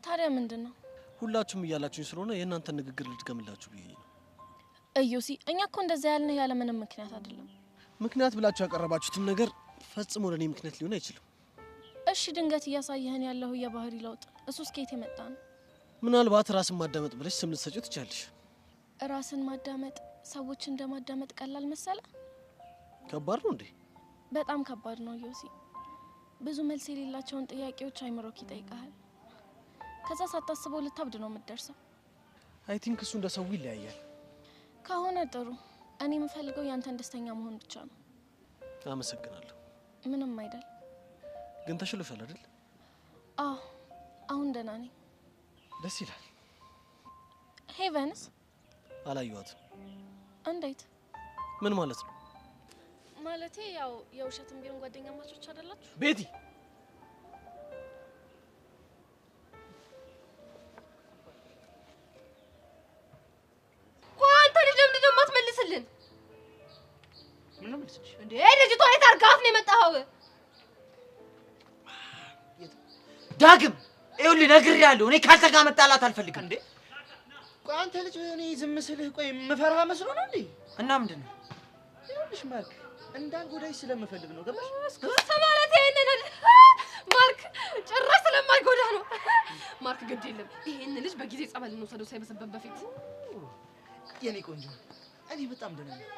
ታዲያ ምንድን ነው? ሁላችሁም እያላችሁኝ ስለሆነ የእናንተን ንግግር ልድገምላችሁ ብዬ ነው። እዩሲ፣ እኛ እኮ እንደዛ ያልንህ ያለ ምንም ምክንያት አይደለም። ምክንያት ብላችሁ ያቀረባችሁትን ነገር ፈጽሞ ለኔ ምክንያት ሊሆን አይችልም። እሺ፣ ድንገት እያሳየህን ያለው የባህሪ ለውጥ እሱስ ከየት የመጣ ነው? ምናልባት ራስን ማዳመጥ ብለሽ ስም ልትሰጪው ትችያለሽ። ራስን ማዳመጥ ሰዎችን እንደማዳመጥ ቀላል መሰለ? ከባድ ነው እንዴ? በጣም ከባድ ነው ዮሲ። ብዙ መልስ የሌላቸውን ጥያቄዎች አይምሮክ ይጠይቃል። ከዛ ሳታስበው ልታብድ ነው የምትደርሰው። አይ ቲንክ እሱ እንደ ሰው ይለያያል። ከሆነ ጥሩ። እኔ የምፈልገው ያንተን ደስተኛ መሆን ብቻ ነው። አመሰግናለሁ። ምንም አይደል። ግን ተሽሎሻል አይደል? አዎ አሁን ደህና ነኝ። ደስ ይላል። ሄቨንስ አላየኋትም። እንዴት? ምን ማለት ነው? ማለቴ ያው የውሸትም ቢሆን ጓደኛ ማቾች አይደላችሁ? ቤቲ አንተ ልጅ ለምን ደሞ አትመልስልን? ምን ነው መልስልሽ? እንዴ ልጅቷ የት አርጋት ነው የመጣኸው? ዳግም ይኸውልህ ነግሬሃለሁ። እኔ ካንተ ጋር መጣላት አልፈልግም። እንዴ ቆይ አንተ ልጅ እኔ ዝም ስልህ ቆይ የምፈራህ መስሎ ነው እንዴ? እና ምንድነው? ይኸውልሽ ማርክ እንዳልጎዳሽ ስለምፈልግ ነው። ገባሽ? ማለት ይሄንን ማርክ ጭራሽ ስለማይጎዳ ነው። ማርክ ግድ የለም ይሄን ልጅ በጊዜ ጸበል እንውሰደው ሳይበሰበት በፊት። የኔ ቆንጆ እኔ በጣም ደህና ነኝ።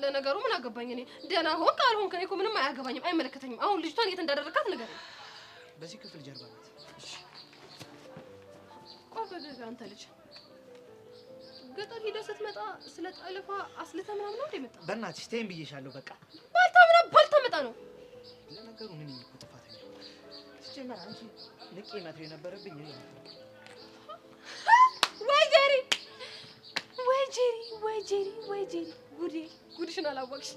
ለነገሩ ምን አገባኝ እኔ ደህና ሆንክ አልሆንክ እኔ እኮ ምንም አያገባኝም አይመለከተኝም። አሁን ልጅቷን የት እንዳደረካት ንገረኝ። በዚህ ክፍል ጀርባ ናት። እሺ ቆይ አንተ ልጅ ገጠር ሄደህ ስትመጣ ስለ ጠለፋ አስልተህ ምናምን ነው የመጣው? በእናትሽ ተይኝ ብዬሻለሁ። በቃ ባልተመጣ ነው። ለነገሩ ምን እኮ ጥፋተኛ ሲጀመር አንቺ ንቄ መተው የነበረብኝ እኔ ነበር። ወይ ጄሪ ጉድሽን አላወቅሽ።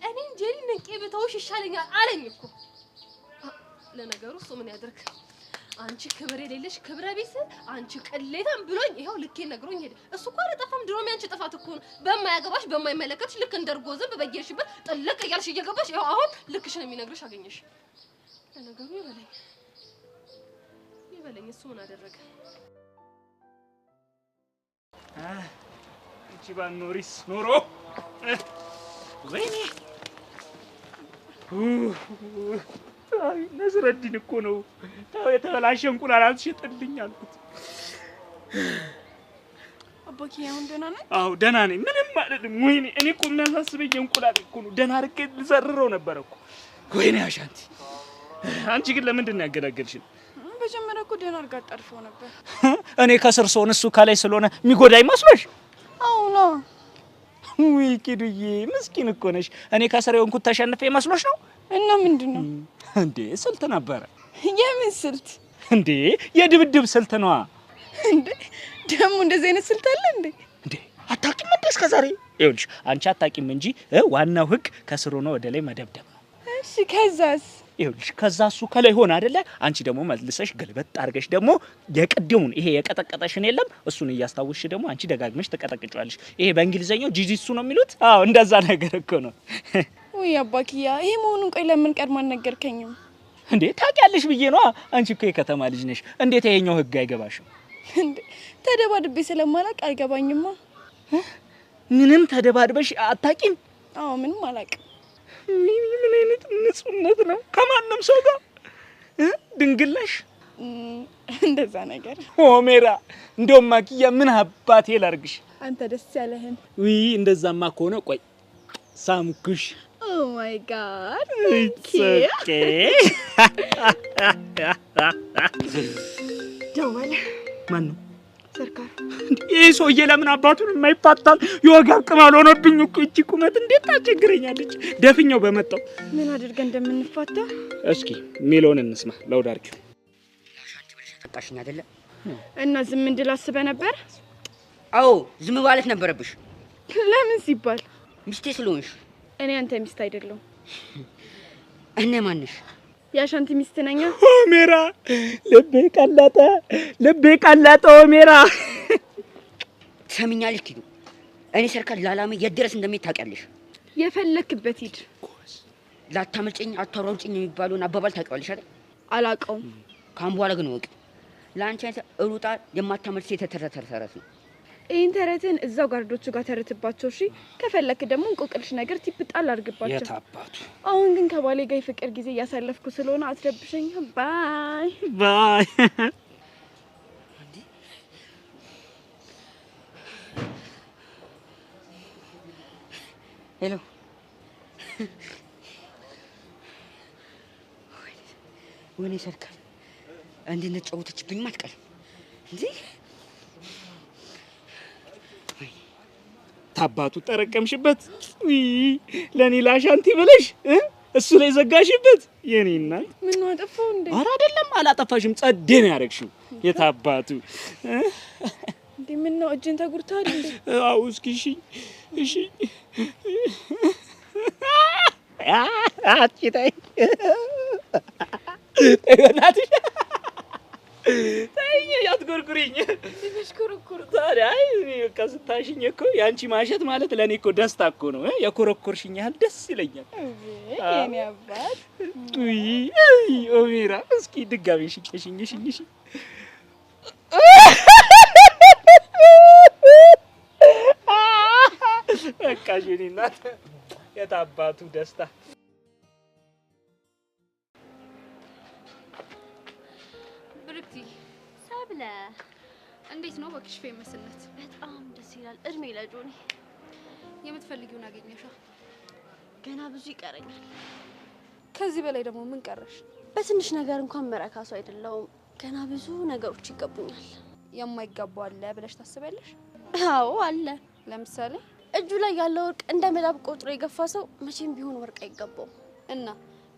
እኔን ጄሪ ንቄ ብተውሽ ይሻለኛል አለኝ እኮ። ለነገሩ እሱ ምን ያድርግ? አንቺ ክብር የሌለሽ ክብረ ቢስ አንቺ ቅሌታም ብሎኝ ይሄው ልኬ ነግሮኝ ሄደ። እሱ እኮ አልጠፋም። ድሮም ያንቺ ጥፋት እኮ ነው። በማያገባሽ በማይመለከትሽ ልክ እንደርጎ ዝንብ በየሽበት ጥልቅ እያልሽ እየገባሽ ይሄው አሁን ልክሽን የሚነግርሽ አገኘሽ። ለነገሩ ይበለኝ እሱ ምን አደረገ? እቺ ባኖሪስ ኖሮ ወይኔ አይ ነዝረዲን እኮ ነው ታው የተበላሸ እንቁላል አልሽጥልኝ አልኩት። አባኪ አሁን ደህና ነህ? አዎ ደህና ነኝ። ምንም አይደለም። ወይኔ እኔ እኮ የሚያሳስበኝ እንቁላል እኮ ነው። ደህና አድርጌ ልዘርረው ነበር እኮ። ወይኔ አሻንቲ አንቺ ግን ለምንድን ነው ያገላገልሽኝ? በጀመረ እኮ ደህና አድርጋ ጠርፈው ነበር። እኔ ከስር ስሆን እሱ ከላይ ስለሆነ የሚጎዳኝ መስሎሽ? አዎ ነው። ውይ ኪዱዬ ምስኪን እኮ ነሽ። እኔ ከስር የሆንኩት ተሸንፌ መስሎሽ ነው? እና ምንድነው? እንዴ ስልት ነበረ። የምን ስልት? እንዴ የድብድብ ስልት ነዋ። እንዴ ደግሞ እንደዚህ አይነት ስልት አለ እንዴ? እንዴ አታውቂም እንዴ እስከዛሬ? ይኸውልሽ አንቺ አታውቂም እንጂ ዋናው ህግ ከስር ሆኖ ወደ ላይ መደብደብ። እሺ ከዛስ? ይኸውልሽ ከዛ እሱ ከላይ ሆነ አይደለ? አንቺ ደግሞ መልሰሽ ገልበጥ አድርገሽ ደግሞ የቅድሙን ይሄ የቀጠቀጠሽን የለም እሱን እያስታወስሽ ደግሞ አንቺ ደጋግመሽ ተቀጠቅጫለሽ። ይሄ በእንግሊዘኛው ጂጂትሱ ነው የሚሉት። አዎ እንደዛ ነገር እኮ ነው። ወይ አባኪያ ይሄ መሆኑን ቆይ ለምን ቀድማ አልነገርከኝም? እንዴ ታውቂያለሽ ብዬ ነው። አንቺ እኮ የከተማ ልጅ ነሽ። እንዴት ይሄኛው ህግ አይገባሽም? እንዴ ተደባድቤ ስለማላውቅ አይገባኝማ። ምንም ተደባድበሽ አታውቂም? አዎ ምንም አላውቅም። ምን አይነት ንጹህነት ነው? ከማንም ሰው ጋር ድንግልሽ እንደዛ ነገር ሆሜራ። እንደውም ማኪያ ምን አባቴ ላርግሽ? አንተ ደስ ያለህን። ውይ እንደዛማ ከሆነ ቆይ ሳምኩሽ። ኦ ማይ ጋድ ኦኬ ደወለ። ማን ነው? ሰርካር። ይሄ ሰውዬ ለምን አባቱን የማይፋታል? የወጋ ቅማል ሆነብኝ እኮ። እቺ ቁመት እንዴት ታቸግረኛለች? ደፍኛው በመጣው ምን አድርገን እንደምንፋታ እስኪ ሚለውን እንስማ። ላውድ አድርጊው። ላሻንቲ ብለሽ ተጣጣሽኝ አይደለ? እና ዝም እንድል አስበህ ነበር? አዎ ዝም ማለት ነበረብሽ። ለምን ሲባል? ሚስቴ ስለሆንሽ። እኔ አንተ ሚስት አይደለሁም። እኔ ማንሽ? የአሻንቲ ሚስት ነኝ። ሆሜራ ልቤ ቀለጠ ሆሜራ። ትሰሚኛለሽ ኪዱ? እኔ ሰርካር ላላሜ የት ድረስ እንደሚሄድ ታውቂያለሽ? የፈለክበት ሂድ። ላታመልጭኝ አታሯሩጭኝ የሚባለውን አባባል ታውቂዋለሽ አይደል? አላውቀውም። ካሁን በኋላ ግን ወቂ። ለአንቺ አይነት ሩጣ የማታመልጥ ሴት ተረት ነው። ይሄን ተረትን እዛው ጋርዶቹ ጋር ተረትባቸው። እሺ ከፈለክ ደግሞ እንቆቅልሽ ነገር ቲፕ ጣል አድርግባቸው። የታባቱ። አሁን ግን ከባሌ ጋር የፍቅር ጊዜ እያሳለፍኩ ስለሆነ አትረብሸኝ። ባይ ባይ። ሄሎ ወይኔ ሰርካል እንድንጫወተችብኝ አትቀርም እንዴ? ታባቱ ጠረቀምሽበት ለኔ ላሻንቲ ብለሽ እሱ ላይ ዘጋሽበት የኔ እናት። ምን ነው አጠፋው እንዴ? ኧረ አይደለም አላጠፋሽም፣ ጸዴ ነው ያደረግሽው። የታባቱ እንዴ ምን ነው እጅን ተጉርታል እንዴ? አው እስኪ እሺ አጥቂታይ እናትሽ ታይኝ ያትጎርጉሪኝ ይሽኩርኩር ታዲያ በቃ ስታሽኝ እኮ ያንቺ ማሸት ማለት ለኔ እኮ ደስታ እኮ ነው። የኮረኮርሽኝ ያህል ደስ ይለኛል። የኔ አባት ኦሜራ እስኪ ድጋሚ ሽኝሽኝ በቃ የኔ እናት የታባቱ ደስታ። ብርክቲ ሰብለ እንዴት ነው በክሽ ፌመስነት? በጣም ደስ ይላል። እድሜ ለጆኒ። የምትፈልጊውን አገኘሻ? ገና ብዙ ይቀረኛል። ከዚህ በላይ ደግሞ ምን ቀረሽ? በትንሽ ነገር እንኳን መረካሱ አይደለውም። ገና ብዙ ነገሮች ይገቡኛል። የማይገባው አለ ብለሽ ታስበለሽ? አዎ አለ። ለምሳሌ እጁ ላይ ያለው ወርቅ እንደ መዳብ ቆጥሮ የገፋ ሰው መቼም ቢሆን ወርቅ አይገባው እና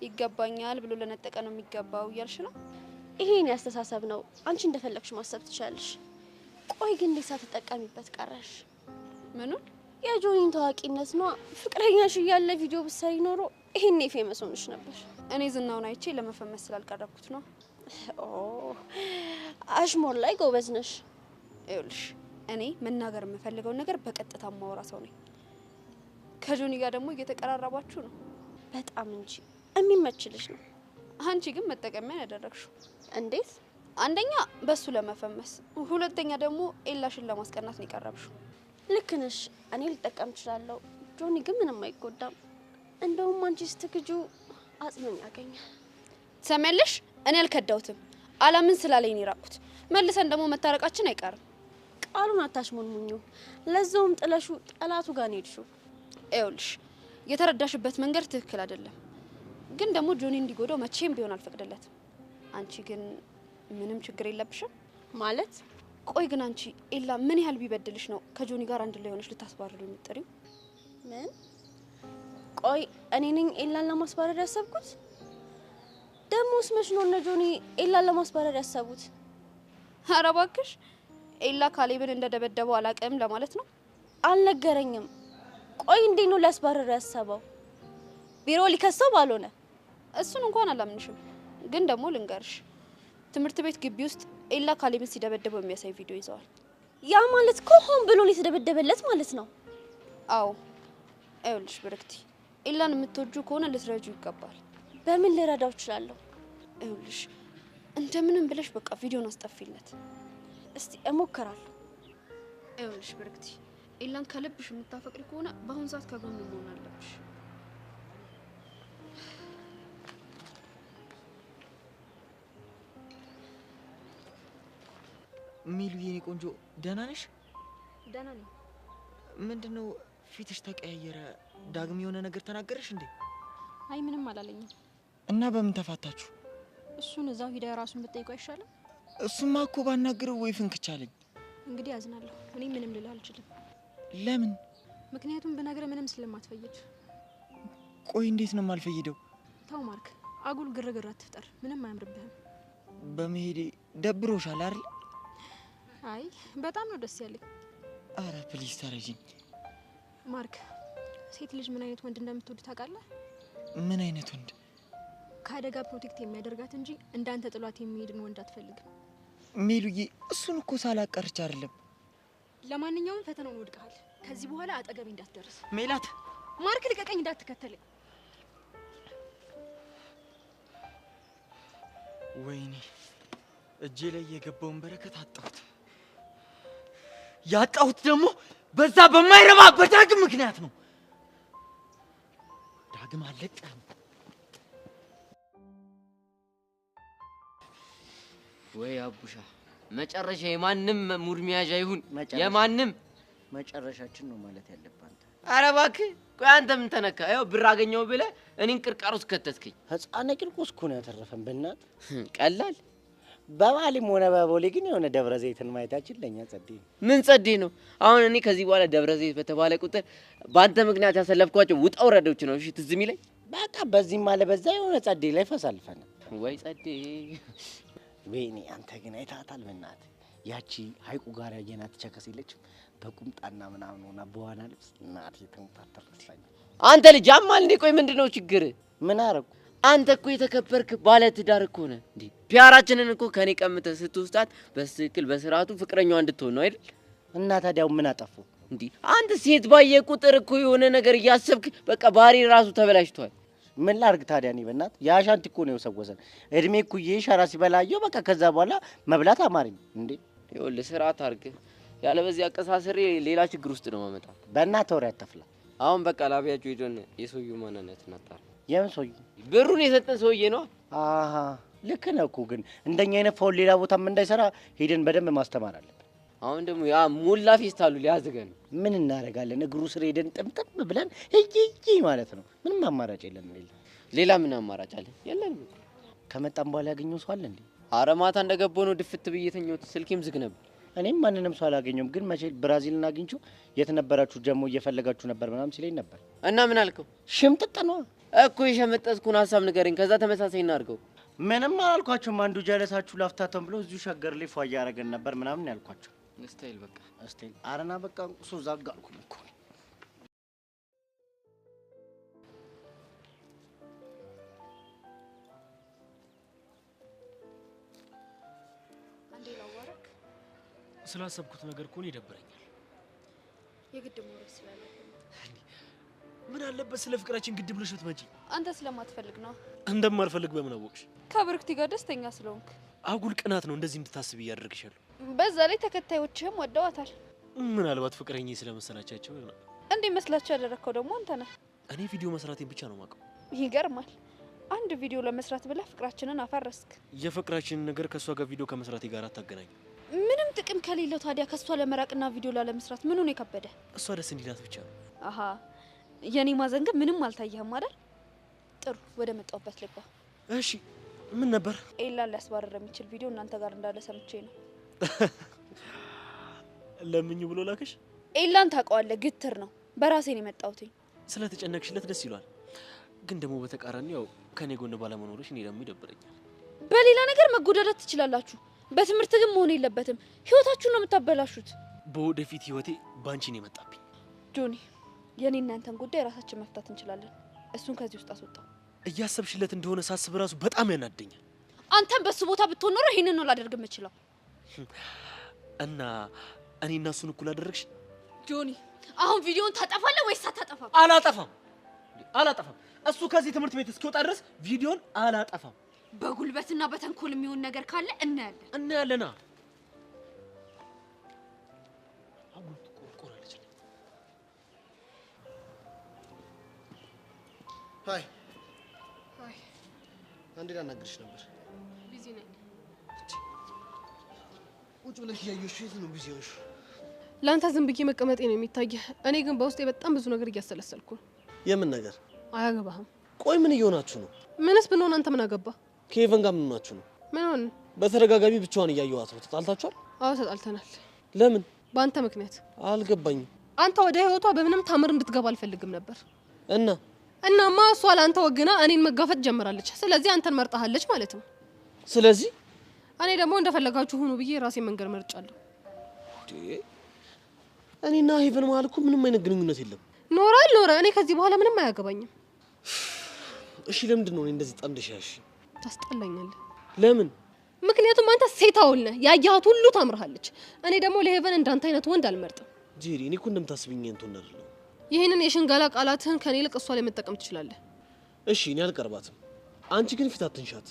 ይገባኛል ብሎ ለነጠቀ ነው የሚገባው እያልሽ ነው? ይሄን ያስተሳሰብ ነው። አንቺ እንደፈለግሽ ማሰብ ትችላለሽ። ቆይ ግን እንዴት ሳትጠቀሚበት ቀረሽ? ምኑን? የጆኒን ታዋቂነት ነው። ፍቅረኛሽ እያለ ቪዲዮ ብትሰሪ ኖሮ ይሄኔ ፌመስ ሆነሽ ነበር። እኔ ዝናውን አይቼ ለመፈመስ ስላልቀረብኩት ነው። አሽሞር ላይ ጎበዝ ነሽ። ይኸውልሽ እኔ መናገር የምፈልገውን ነገር በቀጥታ ማወራ ሰው ነኝ። ከጆኒ ጋር ደግሞ እየተቀራረባችሁ ነው። በጣም እንጂ የሚመችልሽ ነው። አንቺ ግን መጠቀሚያ ያደረግሽው። እንዴት? አንደኛ በሱ ለመፈመስ፣ ሁለተኛ ደግሞ ኤላሽን ለማስቀናት ነው የቀረብሽው። ልክ ነሽ። እኔ ልጠቀም እችላለሁ። ጆኒ ግን ምንም አይጎዳም። እንደውም አንቺ ስትክጁ አጽናኝ ያገኛል። ትሰሚያለሽ? እኔ አልከዳውትም። አላምን ስላለኝ ነው የራቁት። መልሰን ደግሞ መታረቃችን አይቀርም። ቃሉን አታሽሞንሙኙ። ለዛውም ጥለሹ ጠላቱ ጋር ነው ሄድሽው። ይኸውልሽ የተረዳሽበት መንገድ ትክክል አይደለም። ግን ደግሞ ጆኒ እንዲጎዳው መቼም ቢሆን አልፈቅድለትም። አንቺ ግን ምንም ችግር የለብሽም ማለት? ቆይ ግን አንቺ ኤላ ምን ያህል ቢበድልሽ ነው ከጆኒ ጋር አንድ ላይ ሆነሽ ልታስባርሩ የምትጥሪው? ምን? ቆይ እኔ ነኝ ኤላን ለማስባረር ያሰብኩት? ደሞስ መች ነው እነ ጆኒ ኤላን ለማስባረር ያሰቡት? ኧረ እባክሽ ኤላ ካሌብን እንደደበደበው አላውቅም ለማለት ነው። አልነገረኝም። ቆይ እንዴት ነው ሊያስባረር ያሰበው? ቢሮ ሊከሰው ባልሆነ? እሱን እንኳን አላምንሽም። ግን ደግሞ ልንገርሽ፣ ትምህርት ቤት ግቢ ውስጥ ኤላ ካሌብን ሲደበደበው የሚያሳይ ቪዲዮ ይዘዋል። ያ ማለት እኮ ሆን ብሎ የተደበደበለት ማለት ነው። አዎ ይኸውልሽ ብርክቲ፣ ኤላን የምትወጁ ከሆነ ልትረጁ ይገባል። በምን ልረዳው እችላለሁ? ይኸውልሽ እንደምንም ብለሽ በቃ ቪዲዮን አስጠፊለት። እስቲ እሞክራለሁ። ይኸውልሽ ብርክቲ፣ ኤላን ከልብሽ የምታፈቅሪ ከሆነ በአሁን ሰዓት ከጎኑ መሆን አለብሽ። ሚሉ የኔ ቆንጆ ደህና ነሽ? ደህና ነኝ። ምንድነው ፊትሽ ተቀያየረ? ዳግም የሆነ ነገር ተናገረሽ እንዴ? አይ ምንም አላለኝም። እና በምን ተፋታችሁ? እሱን እዛው ሂዳ ራሱን ብትጠይቀው አይሻልም? እሱማ እኮ ባናገረው ወይ ፍንክቻለኝ። እንግዲህ አዝናለሁ። እኔ ምንም ልል አልችልም። ለምን? ምክንያቱም ብነግርህ ምንም ስለማትፈይድ። ቆይ እንዴት ነው የማልፈይደው? ተው ማርክ፣ አጉል ግርግር አትፍጠር። ምንም አያምርብህም። በመሄዴ ደብሮሻል አይደል? አይ በጣም ነው ደስ ያለኝ። አረ ፕሊዝ ተረጂኝ ማርክ። ሴት ልጅ ምን አይነት ወንድ እንደምትወድ ታውቃለህ? ምን አይነት ወንድ? ከአደጋ ፕሮቴክት የሚያደርጋት እንጂ እንዳንተ ጥሏት የሚሄድን ወንድ አትፈልግም። ሚሉዬ እሱን እኮ ሳላቀርች አይደለም። ለማንኛውም ፈተናውን ወድቀሃል። ከዚህ በኋላ አጠገቤ እንዳትደርስ። ሜላት! ማርክ ልቀቀኝ፣ እንዳትከተለኝ። ወይኔ እጄ ላይ የገባውን በረከት አጣሁት። ያጣሁት ደግሞ በዛ በማይረባ በዳግም ምክንያት ነው። ዳግም አለቀም። ወይ አቡሻ መጨረሻ የማንም ሙድ መያዣ ይሁን የማንም መጨረሻችን ነው ማለት ያለብህ አንተ። ኧረ እባክህ ቆይ አንተ ምን ተነካ? ያው ብር አገኘው ብለህ እኔን ቅርቃር ውስጥ ከተትከኝ። ህፃን ቂርቆስ እኮ ነው ያተረፈን። በእናት ቀላል በባሊም ሆነ በቦሌ ግን የሆነ ደብረ ዘይትን ማየታችን ለኛ ጸዴ ነው። ምን ጸዴ ነው? አሁን እኔ ከዚህ በኋላ ደብረ ዘይት በተባለ ቁጥር በአንተ ምክንያት ያሰለፍኳቸው ውጣ ውረዶች ነው እሺ ትዝ የሚለኝ። በቃ በዚህም አለ በዛ የሆነ ጸዴ ላይ ፈሳልፈን ወይ ጸዴ። ወይኔ አንተ ግን አይታታል። በእናት ያቺ ሀይቁ ጋር ያየናት ቸከስ የለችም በቁምጣና ምናምን ሆና በዋና ልብስ እናቴ ተንታተርልኝ። አንተ ልጅ አማል እንዴ? ቆይ ምንድነው ችግር? ምን አረኩ? አንተ እኮ የተከበርክ ባለ ትዳር እኮ ነህ እንዴ። ፒያራችንን እኮ ከኔ ቀምተህ ስትወስዳት በትክክል በስርዓቱ ፍቅረኛዋ እንድትሆን ነው አይደል? እና ታዲያው ምን አጠፉ እንዴ? አንተ ሴት ባየ ቁጥር እኮ የሆነ ነገር እያሰብክ በቃ ባህሪ ራሱ ተበላሽቷል። ምን ላርግ ታዲያ? እኔ በእናት የአሻንቲ እኮ ነው የሰወሰን እድሜ እኩዬ ሸራ ሲበላየው በቃ ከዛ በኋላ መብላት አማረኝ እንዴ። ይኸውልህ ስርዓት አድርገህ ያለ በዚህ አቀሳሰሬ ሌላ ችግር ውስጥ ነው ማመጣ። በእናትህ ወሬ አትፍላ። አሁን በቃ ላቢያችሁ ሄደን የሰውየው ማንነት እናጣራ። የምን ሰውዬ? ብሩን የሰጠን ሰውዬ ነው። አሃ ልክ ነህ እኮ ግን እንደኛ አይነት ፋውል ሌላ ቦታም እንዳይሰራ ሄደን በደንብ ማስተማር አለብን። አሁን ደግሞ ያ ሙላ ፌስታሉ ሊያዝገን ምን እናደርጋለን? እግሩ ስር ሄደን ጥምጥም ብለን እይ ማለት ነው። ምንም አማራጭ የለንም። ሌላ ምን አማራጭ አለ? የለንም። ከመጣም በኋላ ያገኘው ሰው አለ እንዴ? ኧረ ማታ እንደገባሁ ነው ድፍት ብዬ የተኛሁት። ስልኬም ዝግ ነበር። እኔም ማንንም ሰው አላገኘሁም። ግን መቼ ብራዚልን አግኝቼው የት ነበራችሁ ደግሞ እየፈለጋችሁ ነበር ምናምን ሲለኝ ነበር። እና ምን አልከው? ሽምጥጥ ነው እኮ የሸመጠጥኩን ሀሳብ ንገረኝ። ከዛ ተመሳሳይ እናድርገው። ምንም አላልኳቸውም። አንዱ ጀለሳችሁ ላፍታተም ብሎ እዚሁ ሸገር ላይ ፏ እያደረገን ነበር ምናምን ያልኳቸው። ስታይል በቃ ስታይል አረና በቃ ቁሶ ዛጋልኩ እኮ ስላሰብኩት ነገር እኮ ነው ይደብረኛል። የግድ መውረድ ስላለብኝ ምን አለበት ስለ ፍቅራችን ግድ ብለሽ ብትመጪ? አንተ ስለማትፈልግ ነው። እንደማልፈልግ በምን አወቅሽ? ከብርክቲ ጋር ደስተኛ ስለሆንክ። አጉል ቅናት ነው እንደዚህ እንድታስብ እያደረግሻል። በዛ ላይ ተከታዮችህም ወደዋታል። ምናልባት ፍቅረኛ ስለመሰላቻቸው ይሆናል። እንዴ መስላቸው ያደረከው ደግሞ አንተ ነህ። እኔ ቪዲዮ መስራቴን ብቻ ነው የማውቀው። ይገርማል። አንድ ቪዲዮ ለመስራት ብለህ ፍቅራችንን አፈረስክ። የፍቅራችንን ነገር ከሷ ጋር ቪዲዮ ከመስራቴ ጋር አታገናኝ። ምንም ጥቅም ከሌለው ታዲያ ከሷ ለመራቅና ቪዲዮ ላለመስራት ምኑ ነው የከበደ? እሷ ደስ እንዲላት ብቻ ነው። አሃ የኔ ማዘንገብ ምንም አልታየህም አይደል? ጥሩ ወደ መጣሁበት ልግባ። እሺ ምን ነበር? ኤላ ሊያስባረር የሚችል ቪዲዮ እናንተ ጋር እንዳለ ሰምቼ ነው። ለምኝ ብሎ ላከሽ? ኤላን ታውቀዋለህ፣ ግትር ነው። በራሴ ነው የመጣሁት። ስለተጨነቅሽለት ደስ ይሏል። ግን ደግሞ በተቃራኒ ያው ከኔ ጎን ባለመኖርሽ እኔ ደግሞ ይደብረኛል። በሌላ ነገር መጎዳዳት ትችላላችሁ፣ በትምህርት ግን መሆን የለበትም። ህይወታችሁን ነው የምታበላሹት። በወደፊት ህይወቴ ባንቺ ነው የመጣብኝ። ጆኒ የኔ እናንተን ጉዳይ ራሳችን መፍታት እንችላለን። እሱን ከዚህ ውስጥ አስወጣው። እያሰብሽለት እንደሆነ ሳስብ ራሱ በጣም ያናደኛል። አንተም በሱ ቦታ ብትሆን ኖሮ ይሄንን ነው ላደርግ የምችለው። እና እኔ እና እሱን እኩል አደረግሽ? ጆኒ አሁን ቪዲዮን ታጠፋለህ ወይስ አታጠፋም? አላጠፋም። እሱ ከዚህ ትምህርት ቤት እስኪወጣ ድረስ ቪዲዮን አላጠፋም። በጉልበትና በተንኮል የሚሆን ነገር ካለ እናያለና ሃይ አንዴ ላናግርሽ ነበር። ቢዚ ነኝ። ቁጭ ብለሽ እያየሽ የት ነው ቢዚ ሆንሽ? ለአንተ ዝም ብዬ መቀመጤ ነው የሚታየህ። እኔ ግን በውስጤ በጣም ብዙ ነገር እያሰለሰልኩ ነው። የምን ነገር? አያገባህም። ቆይ ምን እየሆናችሁ ነው? ምንስ ብንሆን አንተ ምን አገባ? ከኤቨን ጋር ምን ሆናችሁ ነው? ምን ሆነ? በተደጋጋሚ ብቻዋን እያየኋት ነው። ተጣልታችኋል? አዎ ተጣልተናል። ለምን? በአንተ ምክንያት። አልገባኝም። አንተ ወደ ህይወቷ በምንም ታምር እንድትገባ አልፈልግም ነበር። እናማ እሷ ለአንተ ወግና እኔን መጋፈጥ ጀምራለች። ስለዚህ አንተን መርጣሃለች ማለት ነው። ስለዚህ እኔ ደግሞ እንደፈለጋችሁ ሁኑ ብዬ ራሴ መንገድ መርጫለሁ። እኔና ሄቨን መሀል እኮ ምንም አይነት ግንኙነት የለም። ኖረ እኔ ከዚህ በኋላ ምንም አያገባኝም። እሺ ለምንድን ነው እኔ እንደዚህ ጠምደሽ ያልሽ? ታስጠላኛለህ። ለምን? ምክንያቱም አንተ ሴት አውል ነህ። ያያሃት ሁሉ ታምርሃለች። እኔ ደግሞ ለሄቨን እንዳንተ አይነት ወንድ አልመርጥም። ጄሪ እኔ እኮ እንደምታስብኝ እንትን አይደለም። ይሄንን የሽንጋላ ቃላትህን ከኔ ይልቅ እሷ ላይ መጠቀም ትችላለህ። እሺ እኔ አልቀርባትም። አንቺ ግን ፊት አትንሻት።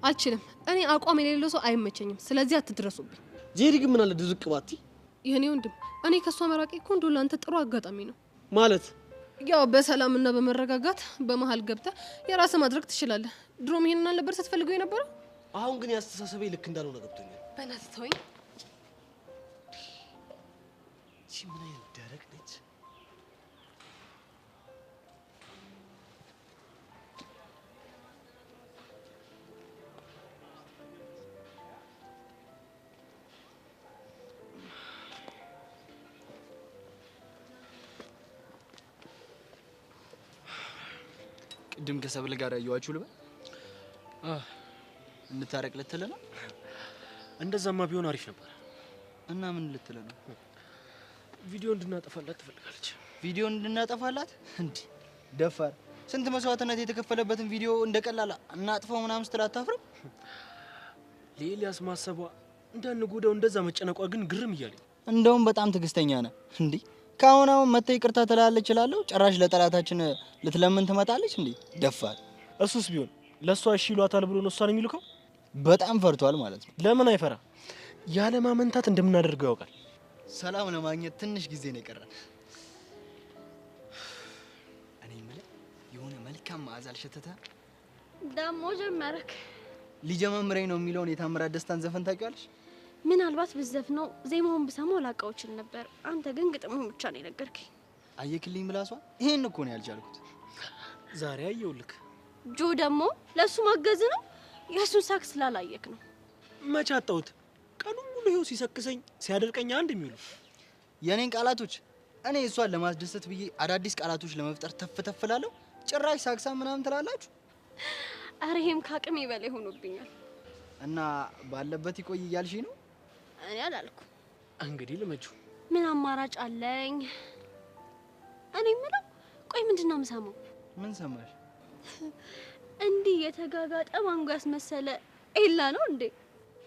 አልችልም። እኔ አቋም የሌለው ሰው አይመቸኝም። ስለዚህ አትድረሱብኝ። ጄሪ ግን ምን አለ ድርቅ ባቲ? የኔ ወንድም እኔ ከሷ መራቄ እኮ እንደው ለአንተ ጥሩ አጋጣሚ ነው። ማለት ያው በሰላምና በመረጋጋት በመሃል ገብተህ የራስህ ማድረግ ትችላለህ። ድሮም ይሄንን አልነበር ስትፈልገው የነበረው? አሁን ግን ያስተሳሰበ ልክ እንዳልሆነ ገብቶኛል። በእናትህ ተወኝ። እሺ ምን አይነት ደረቅ ነች? ቅድም ከሰብል ጋር ያየዋችሁ ልበል? እንታረቅ ልትል ነው? እንደዛማ ቢሆን አሪፍ ነበር። እና ምን ልትል ነው? ቪዲዮ እንድናጠፋላት ትፈልጋለች። ቪዲዮ እንድናጠፋላት? እንዴ ደፋር! ስንት መስዋዕትነት የተከፈለበትን ቪዲዮ እንደቀላል እናጥፋው ምናምን ስትል አታፍርም? ለኤልያስ ማሰቧ እንዳንጎዳው እንደዛ መጨነቋ ግን ግርም እያለኝ። እንደውም በጣም ትዕግስተኛ ነህ። እንዴ ካሁን አሁን መጥተህ ይቅርታ ትላለች እላለሁ፣ ጭራሽ ለጠላታችን ልትለምን ትመጣለች። እንዴ ደፋር! እሱስ ቢሆን ለሷ እሺ ይሏታል ብሎ ነው እሷን የሚልከው? በጣም ፈርቷል ማለት ነው። ለምን አይፈራ? ያለ ማመንታት እንደምናደርገው ያውቃል። ሰላም ለማግኘት ትንሽ ጊዜ ነው የቀረን። እኔ የምልህ የሆነ መልካም መዓዛ አልሸተተህም? ደሞ ጀመረክ። ሊጀማምረኝ ነው የሚለውን የታምራት ደስታን ዘፈን ታውቂዋለሽ? ምናልባት ብዘፍነው ዜማውን ብሰማው ላውቀው እችል ነበር። አንተ ግን ግጥሙን ብቻ ነው የነገርከኝ። አየክልኝ ምላሷ። ይሄን እኮ ነው ያልቻልኩት። ዛሬ አየውልክ። ጆ ደግሞ ለሱ ማገዝ ነው። የሱን ሳክስ ስላላየክ ነው። መች አጣሁት? ቀኑን ሙሉ ይኸው ሲሰክሰኝ ሲያደርቀኝ አንድ የሚሉ የኔን ቃላቶች እኔ እሷን ለማስደሰት ብዬ አዳዲስ ቃላቶች ለመፍጠር ተፍተፍላለሁ። ጭራሽ ሳክሳ ምናምን ትላላችሁ። አረ ይሄም ካቅሜ በላይ ሆኖብኛል። እና ባለበት ይቆይ እያልሽኝ ነው? እኔ አላልኩ። እንግዲህ ልመጁ ምን አማራጭ አለኝ? እኔ የምለው ቆይ ምንድን ነው የምሰማው? ምን ሰማሽ? እንዲህ የተጋጋጠ ማንጎ ያስመሰለ ኤላ ነው እንዴ?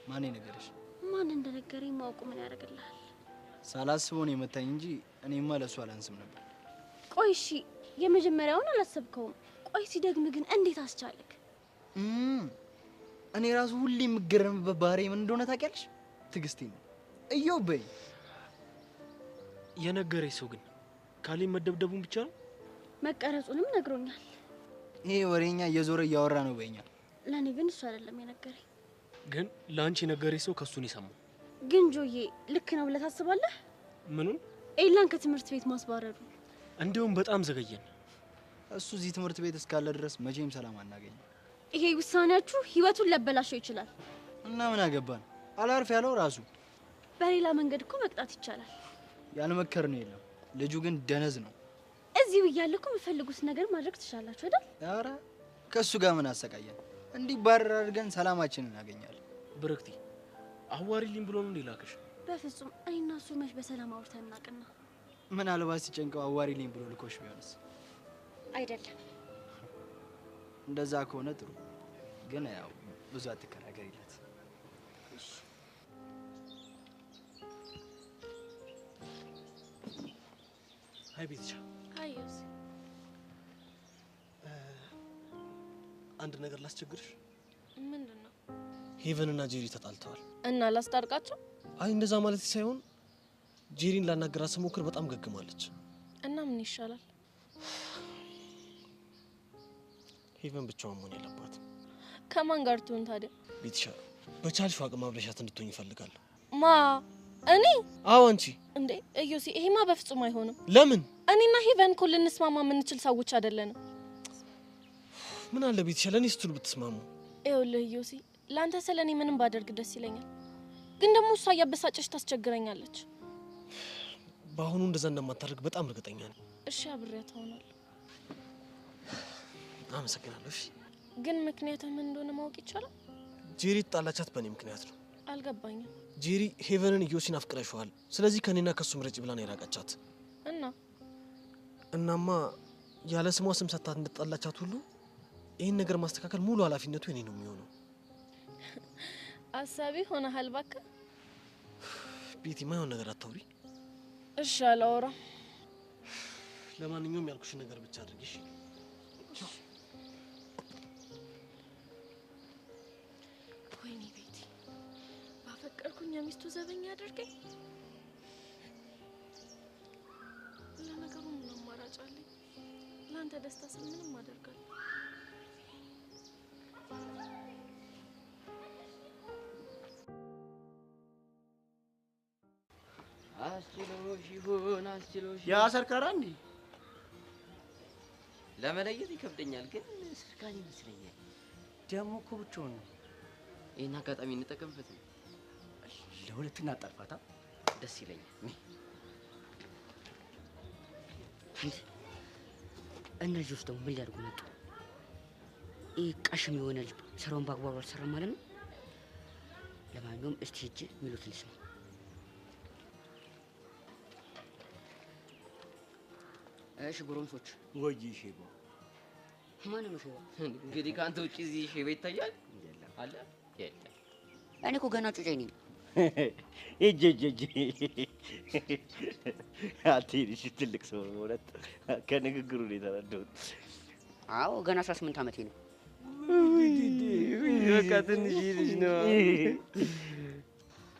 ማን ነገርሽ? ማን እንደነገረኝ ማወቁ ምን ያደርግልሃል? ሳላስበው ነው የመታኝ እንጂ እኔማ ለሱ አላንስም ነበር። ቆይ እሺ የመጀመሪያውን አላሰብከውም። ቆይ ሲደግም ግን እንዴት አስቻለክ? እኔ ራሱ ሁሌ የምገረምበት ባህሪ ምን እንደሆነ ታውቂያለሽ? ትዕግስቴ ነው። እዮብ በይ። የነገረኝ ሰው ግን ካሌብ መደብደቡን ብቻ ነው? መቀረጹንም ነግሮኛል። ይሄ ወሬኛ እየዞረ እያወራ ነው በእኛ። ለኔ ግን እሱ አይደለም የነገረኝ። ግን ላንቺ የነገረኝ ሰው ከሱን ይሰማው። ግን ጆዬ ልክ ነው ብለህ ታስባለህ? ምኑን? ኤላን ከትምህርት ቤት ማስባረሩ። እንደውም በጣም ዘገየን። እሱ እዚህ ትምህርት ቤት እስካለ ድረስ መቼም ሰላም አናገኝም። ይሄ ውሳኔያችሁ ህይወቱን ሊያበላሸው ይችላል። እና ምን አገባን? አላርፍ ያለው ራሱ። በሌላ መንገድ እኮ መቅጣት ይቻላል። ያልመከር ነው የለም። ልጁ ግን ደነዝ ነው። እዚሁ እያለ እኮ የምፈልጉት ነገር ማድረግ ትችላላችሁ አይደል? ኧረ ከእሱ ጋር ምን አሰቃየን? እንዲህ ባረር አድርገን ሰላማችንን እናገኛለን። ብርክቲ አዋሪልኝ ብሎ ነው ላከሽ? በፍጹም እኔና እሱ መች በሰላም አውርተን እናቅና። ምናልባት ሲጨንቀው አዋሪልኝ ብሎ ልኮሽ ቢሆንስ? አይደለም። እንደዛ ከሆነ ጥሩ። ግን ያው ብዙ አትከራከሪለት። አይ ቤትሻ፣ አይስ አንድ ነገር ላስቸግርሽ። ምንድነው? ሄቨን እና ጄሪ ተጣልተዋል እና ላስታርቃቸው? አይ እንደዛ ማለት ሳይሆን ጄሪን ላናገራት ስሞክር በጣም ገግማለች። እና ምን ይሻላል? ሄቨን ብቻዋን መሆን የለባትም። ከማን ጋር ትሆን ታዲያ? ቤትሻ፣ በቻልሽው አቅም አብረሻት እንድትሆኝ እፈልጋለሁ። ማ እኔ? አዎ አንቺ። እንዴ እዮሲ፣ ይሄማ በፍጹም አይሆንም። ለምን? እኔና ሄቨን እኮ ልንስማማ የምንችል ሰዎች አይደለንም። ምን አለ ቤትሻ፣ ለእኔ ስትሉ ብትስማሙ። ይኸውልህ እዮሲ፣ ለአንተ ስለ እኔ ምንም ባደርግ ደስ ይለኛል፣ ግን ደግሞ እሷ እያበሳጨች ታስቸግረኛለች። በአሁኑ እንደዛ እንደማታደርግ በጣም እርግጠኛ ነኝ። እሺ አብሬያት እሆናለሁ። አመሰግናለሁ። እሺ ግን ምክንያትህ ምን እንደሆነ ማወቅ ይቻላል? ጄሪ ተጣላቻት በእኔ ምክንያት ነው። አልገባኝም። ጄሪ ሄቨንን ኢዮሲን አፍቅረሽዋል፣ ስለዚህ ከኔና ከሱ ምረጭ ብላ ነው የራቀቻት። እናማ ያለ ስሟ ስም ሰጥታት እንደተጣላቻት ሁሉ ይህን ነገር ማስተካከል ሙሉ ኃላፊነቱ የኔ ነው የሚሆነው። አሳቢ ሆነሃል። እባክህ ቤቲ፣ ማይሆን ነገር አታውሪ። እሺ አላወራም። ለማንኛውም ያልኩሽ ነገር ብቻ አድርጊሽ። ወይኔ ቤቲ፣ ባፈቀርኩኝ የሚስቱ ዘበኛ አድርገኝ። ለነገሩ ምን አማራጭ አለኝ? ለአንተ ደስታ ስል ምንም አደርጋለሁ። አስችሎሽ ይሁን አስችሎሽ ያ ሰርካራ እንዴ? ለመለየት ይከብደኛል፣ ግን ስርካን ይመስለኛል። ደግሞ እኮ ብቻውን ነው። ይህን አጋጣሚ እንጠቀምበት ነው። ለሁለት እናጣርፋታ። ደስ ይለኛል። እነዚህ ውስጥ ደግሞ ምን ሊያደርጉ መጡ? ቀሽም የሆነ ልጅ ስራውን በአግባቡ አልሰራም ማለት ነው። ለማንኛውም እስቲ ሂጅ ሚሉት ልስማ። እሺ ጎረምሶች ወይ ሼባ ማን ነው ሼባ? እንግዲህ ከአንተ ውጪ እዚህ ሼባ ይታያል አለ? የለም። እኔ እኮ ገና ጩጬ ነኝ። እጅ አትሄድሽ ትልቅ ሰው ማለት ከንግግሩ ነው የተረዳሁት። አዎ ገና 18 ዓመቴ ነው። በቃ ትንሽ ልጅ ነው።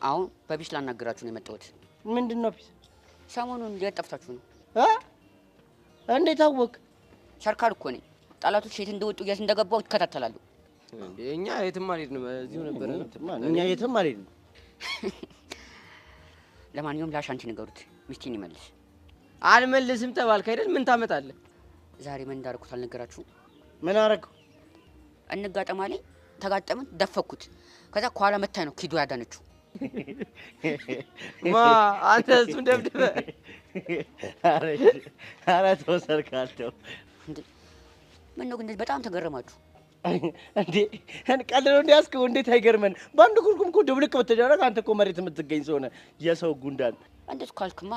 አሁን በቢስ ላናገራችሁ ነው የመጣሁት። ምንድን ነው ቢስ? ሰሞኑን ሊያጠፍታችሁ ነው። እንዴት አወቅ? ሰርካል እኮ ነኝ። ጠላቶች የት እንደወጡ የት እንደገባው ይከታተላሉ። እኛ የትም አልሄድንም፣ እዚሁ ነበረ። እኛ የትም አልሄድንም። ለማንኛውም ላሻንቲ ንገሩት፣ ሚስቴን ይመልስ። አልመልስም ተባልክ አይደል? ምን ታመጣለህ? ዛሬ ምን እንዳደረኩት አልነገራችሁም? ምን አደረገው? እንጋጠማለኝ፣ ተጋጠምን፣ ደፈኩት። ከዛ ከኋላ መታኝ ነው ኪዱ ያዳነችው። ማ አንተ እሱን ደብድበህ? ኧረ ተው ሰርካል ተው። ምነው ግን በጣም ተገረማችሁ እንዴ? ቀልድ ነው እንዲያስከው? እንዴት አይገርመን? በአንድ ኩርኩም እኮ ድብልቅ ብትደረግ አንተ እኮ መሬት የምትገኝ ሰው ነህ። የሰው ጉንዳን እንዴት ካልክማ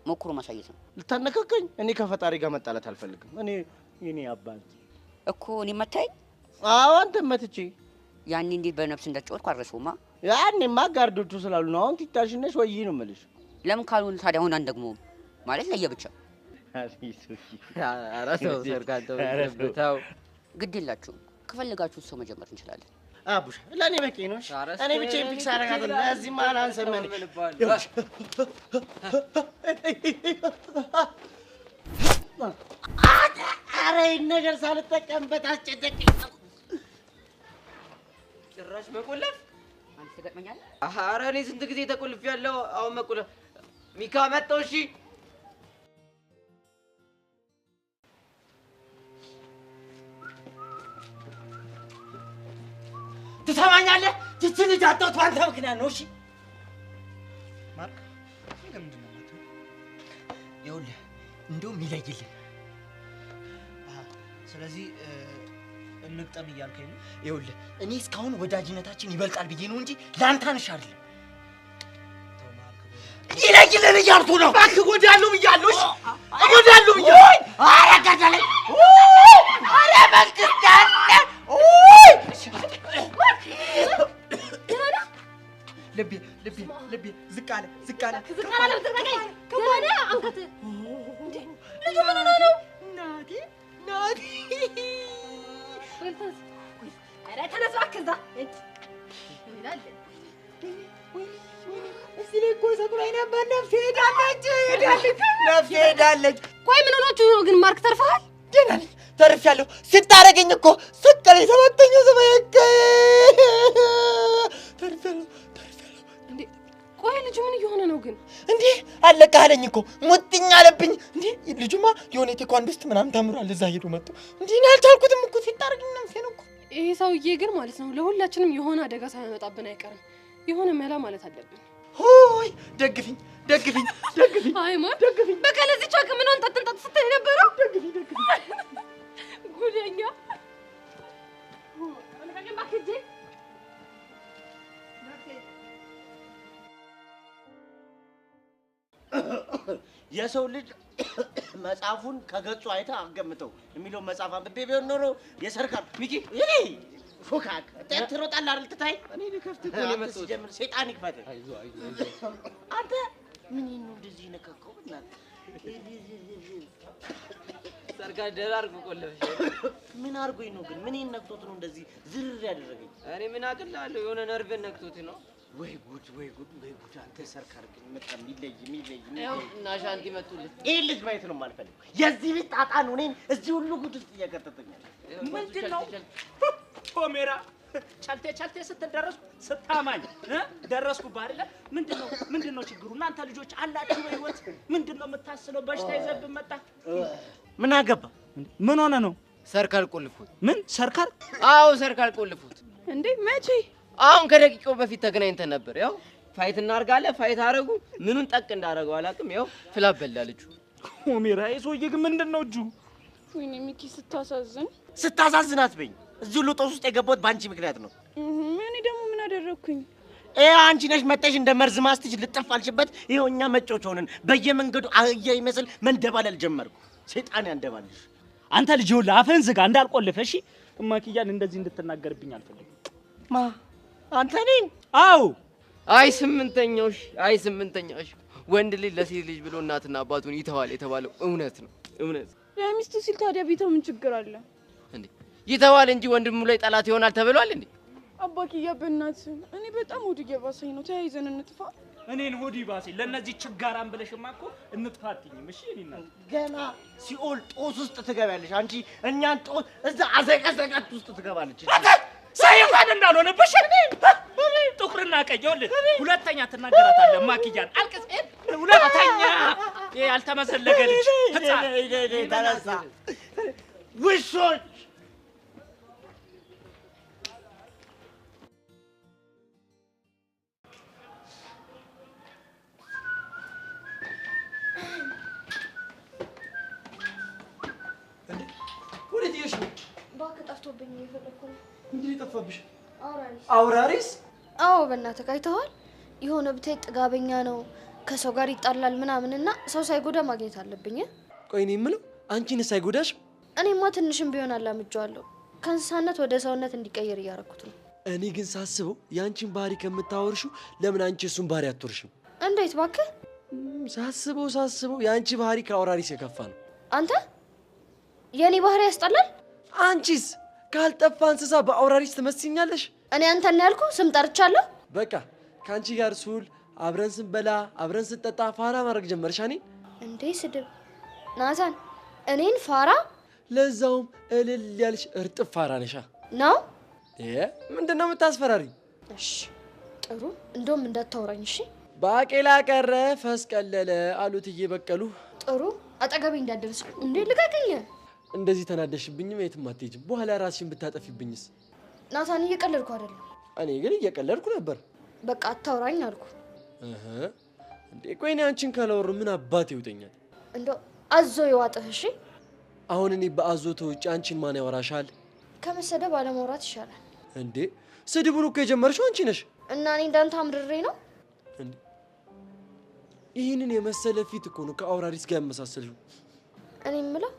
ሞክሮ ማሳየት ነው። ልታነካከኝ? እኔ ከፈጣሪ ጋር መጣላት አልፈልግም። እኔ የኔ አባት እኮ እኔ መታኝ። አዎ አንተ መትቼ ያኔ እንዴት በነፍስ እንዳትጫወትኩ አልረሳውማ። ያኔማ ጋርዶቹ ስላሉ ነው። አሁን ትታሽነሽ ወይ ነው የምልሽ። ለምን ካልሆነ ታዲያ አሁን አንደግሞ ማለት ለየብቻ። ኧረ ተው ሰርካል ተው። ግድ የላችሁም። ከፈለጋችሁት ሰው መጀመር እንችላለን። አቡሽ ለኔ በቂ ነው። እኔ ብቻዬን ፊክስ አደርጋለሁ። ለዚህ ማን አንሰመን? ኧረ ይሄን ነገር ሳልጠቀምበት አስጨነቀኝ። ጭራሽ መቆለፍ አንተ ትገጥመኛለህ? ኧረ እኔ ስንት ጊዜ ተቆልፌያለሁ። አሁን መቆለፍ ሚካ መጣሁ። እሺ ትሰማኛለህ? ይህች ልጅ አጣሁት በአንተ ምክንያት ነው። እሺ ማርክ፣ ለምንድን ነው የማትሆን? ይኸውልህ እንደውም ይለይልህ። ስለዚህ እንግጠም እያልከኝ ነው? ይኸውልህ እኔ እስካሁን ወዳጅነታችን ይበልጣል ብዬ ነው እንጂ ለአንተ አንሽ አይደለም። ይለይልህ እያልኩ ነው። እባክህ እጎዳለሁ ብያለሁ። እሺ እጎዳለሁ ብያለሁ። ኧረ ገደለኝ! ኧረ መንግስት ያለ ልቤ ዝቅ አለ። ከሆነ አንከት ልጁ ምን ሆነ ነው? ናቲ ኧረ ተነስ እባክህ እዛ እዚህ ላይ እኮ ሰቅሎኝ ነበር። ነፍሴ ሄዳለች። ቆይ ምን ሆናችሁ ነው ግን? ማርክ ተርፈሃል? ደህና ነኝ፣ ተርፌያለሁ። ስታረገኝ እኮ ስቀለኝ ሰባተኛው ሰማይ ተርፌያለሁ። እንዴ ቆይ ልጁ ምን እየሆነ ነው ግን? እንዴ አለቀ አለኝ እኮ ሙጥኝ አለብኝ። እንዴ ልጁማ የሆነ ቴኳንዶስት ምናምን ተምሯል። እዛ ሄዱ መጡ። እንዴ እኔ አልቻልኩትም እኮ ሲታረገኝ ነፍሴ ነው እኮ። ይሄ ሰውዬ ግን ማለት ነው ለሁላችንም የሆነ አደጋ ሳያመጣብን አይቀርም። የሆነ መላ ማለት አለብን። ሆይ ደግፊኝ። አይ ማር ደግፊኝ። በቃ ለዚህ ቻክ ምን አንጠጥንጠጥ ስትል የነበረው ደግፊኝ። ጉደኛ አንተም ባክጄ የሰው ልጅ መጽሐፉን ከገጹ አይታ አገምተው የሚለው መጽሐፍ አንብቤ ቢሆን ኖሮ የሰርካል ሚኪ ይሄ ፎካክ ትሮጣለህ አይደል? ትታይ እኔ ልከፍት እኮ ነው የመጣሁት። ጀምር ሰይጣን ይክፈት። አይዞህ አንተ ምን ነው እንደዚህ ነካከው? እናንተ ሰርካል ደህና አድርጎ ቆለፈሽ። ምን አድርጎኝ ነው ግን? ምን ነክቶት ነው እንደዚህ ዝርር ያደረገኝ? እኔ ምን አቅልላለሁ? የሆነ ነርቭን ነክቶት ነው። ወይ ጉድ! አንተ ሰርካል ግን በጣም የሚለይ ያው እና ሻንቲ መጡልህ። ይሄ ልጅ ማየት ነው የማልፈልገው። የዚህ ቤት ጣጣ ነው እኔን እዚህ ሁሉ ጉድ ውስጥ እያከተተኛል። ምንድን ነው ቶሜራ? ቻልቴ ስትደረስኩ ስታማኝ ደረስኩብህ አይደለ? ምንድን ነው ችግሩ? እናንተ ልጆች አላችሁ በህይወት? ምንድን ነው የምታስለው? በሽታ ይዘብህ መጣ። ምን አገባ? ምን ሆነ ነው? ሰርካል ቆልፉት። ምን ሰርካል? አዎ ሰርካል ቆልፉት። እንዴ መቼ? አሁን ከደቂቃው በፊት ተገናኝተን ነበር። ያው ፋይት እናርጋለን። ፋይት አረጉ። ምኑን ጠቅ እንዳረገው አላውቅም። ያው ፍላብ በላ ልጁ። ቶሜራ ይሄ ሰውዬ ግን ምንድን ነው እጁ? ወይኔ ሚኪ ስታሳዝን። ስታሳዝናት በኝ እዚሁ ሉጦስ ውስጥ የገባሁት በአንቺ ምክንያት ነው። እኔ ደግሞ ምን አደረኩኝ? አንቺ ነሽ መጣሽ እንደ መርዝ ማስትሽ ልጥፍ አልሽበት። ይኸው እኛ መጮች ሆነን በየመንገዱ አህያ ይመስል መንደባለል ጀመርኩ። ሰይጣን ያንደባልሽ። አንተ ልጅ ይኸውልህ አፍህን ዝጋ እንዳልቆልፍ እሺ። እማክያን እንደዚህ እንድትናገርብኝ አልፈልግም። አንተ ነኝ? አዎ። አይ ስምንተኛው ወንድ ልጅ ለሴት ልጅ ብሎ እናትና አባቱን ይተዋል የተባለው እውነት ነው። እውነት ለሚስቱ ሲል ታዲያ ቢተው ምን ችግር አለ እንዴ? ይተዋል እንጂ ወንድሙ ላይ ጠላት ይሆናል ተብሏል እንዴ? አባክያ በእናትህ እኔ በጣም ሆድ እየባሰኝ ነው። ተያይዘን እንጥፋ። እኔን ሆድ ይባሰኝ። ለነዚህ ችጋራም ብለሽማ እኮ እንጥፋትኝም። እሺ እኔና ገና ሲኦል ጦስ ውስጥ ትገባለሽ አንቺ። እኛን ጦስ እዛ አዘቀዘቀት ውስጥ ትገባለች። ሳይፋን እንዳልሆነብሽ ጥቁርና ቀይ ይኸውልህ፣ ሁለተኛ ትናገራታለህ። ማክያን አልቅስ። ሁለተኛ ያልተመሰለገ ልጅ ተነሳ ውሾች ወዴት ይሽ ነው? እባክህ ጠፍቶብኝ ነው የፈለኩት። ምንድን ነው የጠፋብሽ? አውራሪስ። አውራሪስ? አዎ በእናትህ አይተኸዋል? የሆነ ብታይ ጥጋበኛ ነው፣ ከሰው ጋር ይጣላል ምናምንና ሰው ሳይጎዳ ማግኘት አለብኝ። ቆይ እኔ የምለው አንቺንስ አይጎዳሽ? እኔማ ትንሽም ቢሆን አላምጄዋለሁ። ከእንስሳነት ወደ ሰውነት እንዲቀየር እያደረኩት ነው። እኔ ግን ሳስበው የአንቺን ባህሪ ከምታወርሽው ለምን አንቺ እሱን ባህሪ አትወርሽም? እንዴት እባክህ? ሳስበው የአንቺ ባህሪ ከአውራሪስ የከፋ ነው። አንተ የኔ ባህሪ ያስጠላል። አንቺስ ካልጠፋ እንስሳ በአውራሪስ ትመስኛለሽ። እኔ አንተን ያልኩ ስም ጠርቻለሁ። በቃ ከአንቺ ጋር ስውል አብረን ስንበላ አብረን ስንጠጣ ፋራ ማድረግ ጀመርሽ። እኔ እንዴ ስድብ ናታን፣ እኔን ፋራ? ለዛውም እልል ያልሽ እርጥብ ፋራ ነሻ ነው። ምንድን ነው የምታስፈራሪ? እሺ ጥሩ፣ እንደውም እንዳታወራኝ እሺ። ባቄላ ቀረ ፈስ ቀለለ አሉት እየበቀሉ። ጥሩ፣ አጠገቤ እንዳደርስ እንዴ። ልቀቀኝ። እንደዚህ ተናደሽብኝም የትም አትሄጂም። በኋላ ራስሽን ብታጠፊብኝስ? ናታን እየቀለድኩ አይደለም። እኔ ግን እየቀለድኩ ነበር። በቃ አታውራኝ አልኩ። እንዴ ቆይ እኔ አንቺን ካላወሩ ምን አባት ይውጠኛል? እንደው አዞ ይዋጥህ። እሺ አሁን እኔ በአዞ ተውጭ አንቺን ማን ያወራሻል? ከመሰደብ አለማውራት ይሻላል። እንዴ ስድቡን እኮ የጀመርሽው አንቺ ነሽ። እና እኔ እንዳንተ አምድሬ ነው እንዴ? ይህንን የመሰለ ፊት እኮ ነው ከአውራሪስ ጋር ያመሳሰልሽው። እኔ የምለው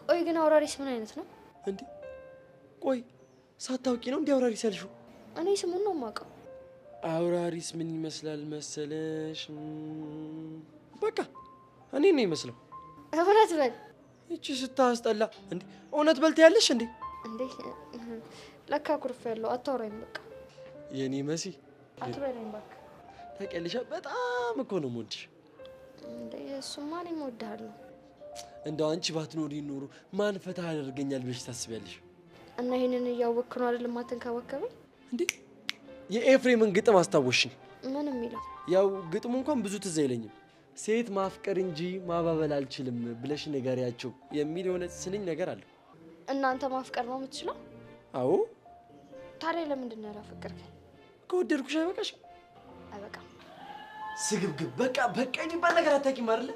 ቆይ ግን አውራሪስ ምን አይነት ነው እንዴ? ቆይ ሳታውቂ ነው እንዴ አውራሪስ ያልሽው? እኔ ስሙን ነው የማውቀው። አውራሪስ ምን ይመስላል መሰለሽ? በቃ እኔ ነው ይመስለው። እውነት በል። እቺ ስታስጠላ እንዴ! እውነት በልት ያለሽ እንዴ? እንዴ ለካ ኩርፍ ያለው አታውራኝ። በቃ የኔ መሲ አትበለኝ እባክህ። ታውቂያለሽ በጣም እኮ ነው የምወድሽ። እንዴ እሱማ እኔም እወድሃለሁ። እንደው አንቺ ባትኖሪ ኖሮ ማን ፈታ ያደርገኛል ብለሽ ታስቢያለሽ? እና ይሄንን እያወቅህ ነው አይደል የማትንከባከበኝ? እንዴ የኤፍሬምን ግጥም አስታወሽኝ። ምን የሚለው? ያው ግጥሙ እንኳን ብዙ ትዝ አይለኝም። ሴት ማፍቀር እንጂ ማባበል አልችልም ብለሽ ንገሪያቸው የሚል የሆነ ስንኝ ነገር አለ። እናንተ ማፍቀር ነው የምትችለው? አዎ። ታዲያ ለምንድን ነው ያላፈቀርከኝ? ከወደድኩሽ አይበቃሽም? አይበቃም። ስግብግብ በቃ የሚባል ነገር አታውቂም አይደለ?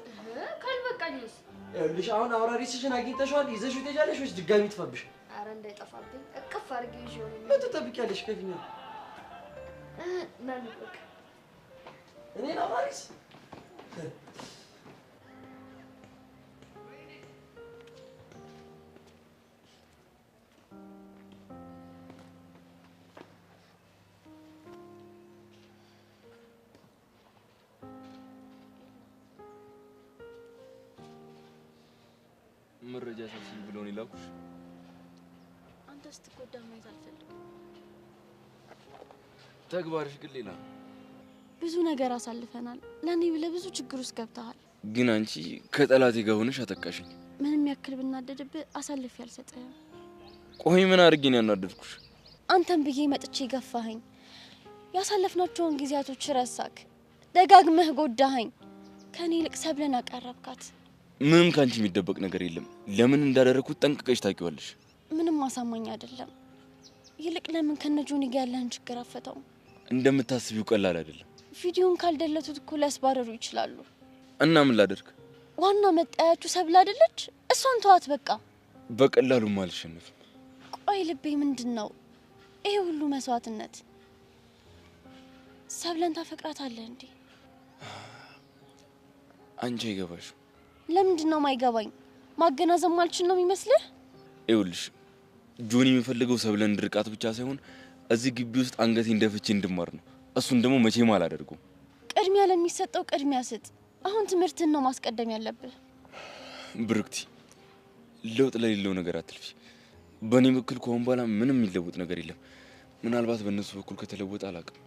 ካልበቃኝስ? ይኸውልሽ አሁን አውራሪስሽን አግኝተሽዋል። ይዘሽው ትሄጃለሽ ወይስ ድጋሚ ትፈብሽ? ኧረ እንዳይጠፋብኝ እቅፍ አድርጌ ይዤው ነው። ምን ትጠብቂያለሽ? ከፊኛ ና ልበቅ። እኔን አውራሪስ መረጃ ሰብስቢ ብሎን ይላኩሽ። አንተ ስትጎዳ ማየት አልፈልግም። ተግባርሽ ግን ሌላ። ብዙ ነገር አሳልፈናል። ለኔ ብለህ ብዙ ችግር ውስጥ ገብተሃል። ግን አንቺ ከጠላቴ ጋር ሆነሽ አጠቃሽኝ። ምንም ያክል ብናደድብህ አሳልፌ አልሰጠህም። ቆይ ምን አድርጌ ነው ያናደድኩሽ? አንተን ብዬ መጥቼ ገፋኸኝ። ያሳለፍናቸውን ጊዜያቶች ረሳክ። ደጋግመህ ጎዳኸኝ። ከኔ ይልቅ ሰብለን አቀረብካት። ምንም ካንቺ የሚደበቅ ነገር የለም። ለምን እንዳደረኩት ጠንቅቀሽ ታውቂዋለሽ። ምንም አሳማኝ አይደለም። ይልቅ ለምን ከነጆኒ ጋር ያለህን ችግር አፈታው? እንደምታስቢው ቀላል አይደለም። ቪዲዮን ካልደለቱት እኮ ሊያስባረሩ ይችላሉ። እና ምን ላደርግ? ዋና መጣያችሁ ሰብለ አይደለች? እሷን ተዋት በቃ። በቀላሉም አልሸነፍም። ቆይ ልቤ ምንድነው ይሄ ሁሉ መስዋዕትነት? ሰብለን ታፈቅራታለህ እንዴ? አንቺ አይገባሽ። ለምንድነው ማይገባኝ? ማገናዘብ ማልችል ነው የሚመስልህ? ይኸውልሽ ጆኒ የሚፈልገው ሰብለን እንድርቃት ብቻ ሳይሆን እዚህ ግቢ ውስጥ አንገቴን ደፍቼ እንድማር ነው። እሱን ደግሞ መቼም አላደርገውም። ቅድሚያ ለሚሰጠው ቅድሚያ ስጥ። አሁን ትምህርትን ነው ማስቀደም ያለብህ። ብርክቲ ለውጥ ለሌለው ነገር አትልፊ። በእኔ በኩል ከሆነ በኋላ ምንም የሚለውጥ ነገር የለም። ምናልባት በእነሱ በኩል ከተለወጠ አላውቅም።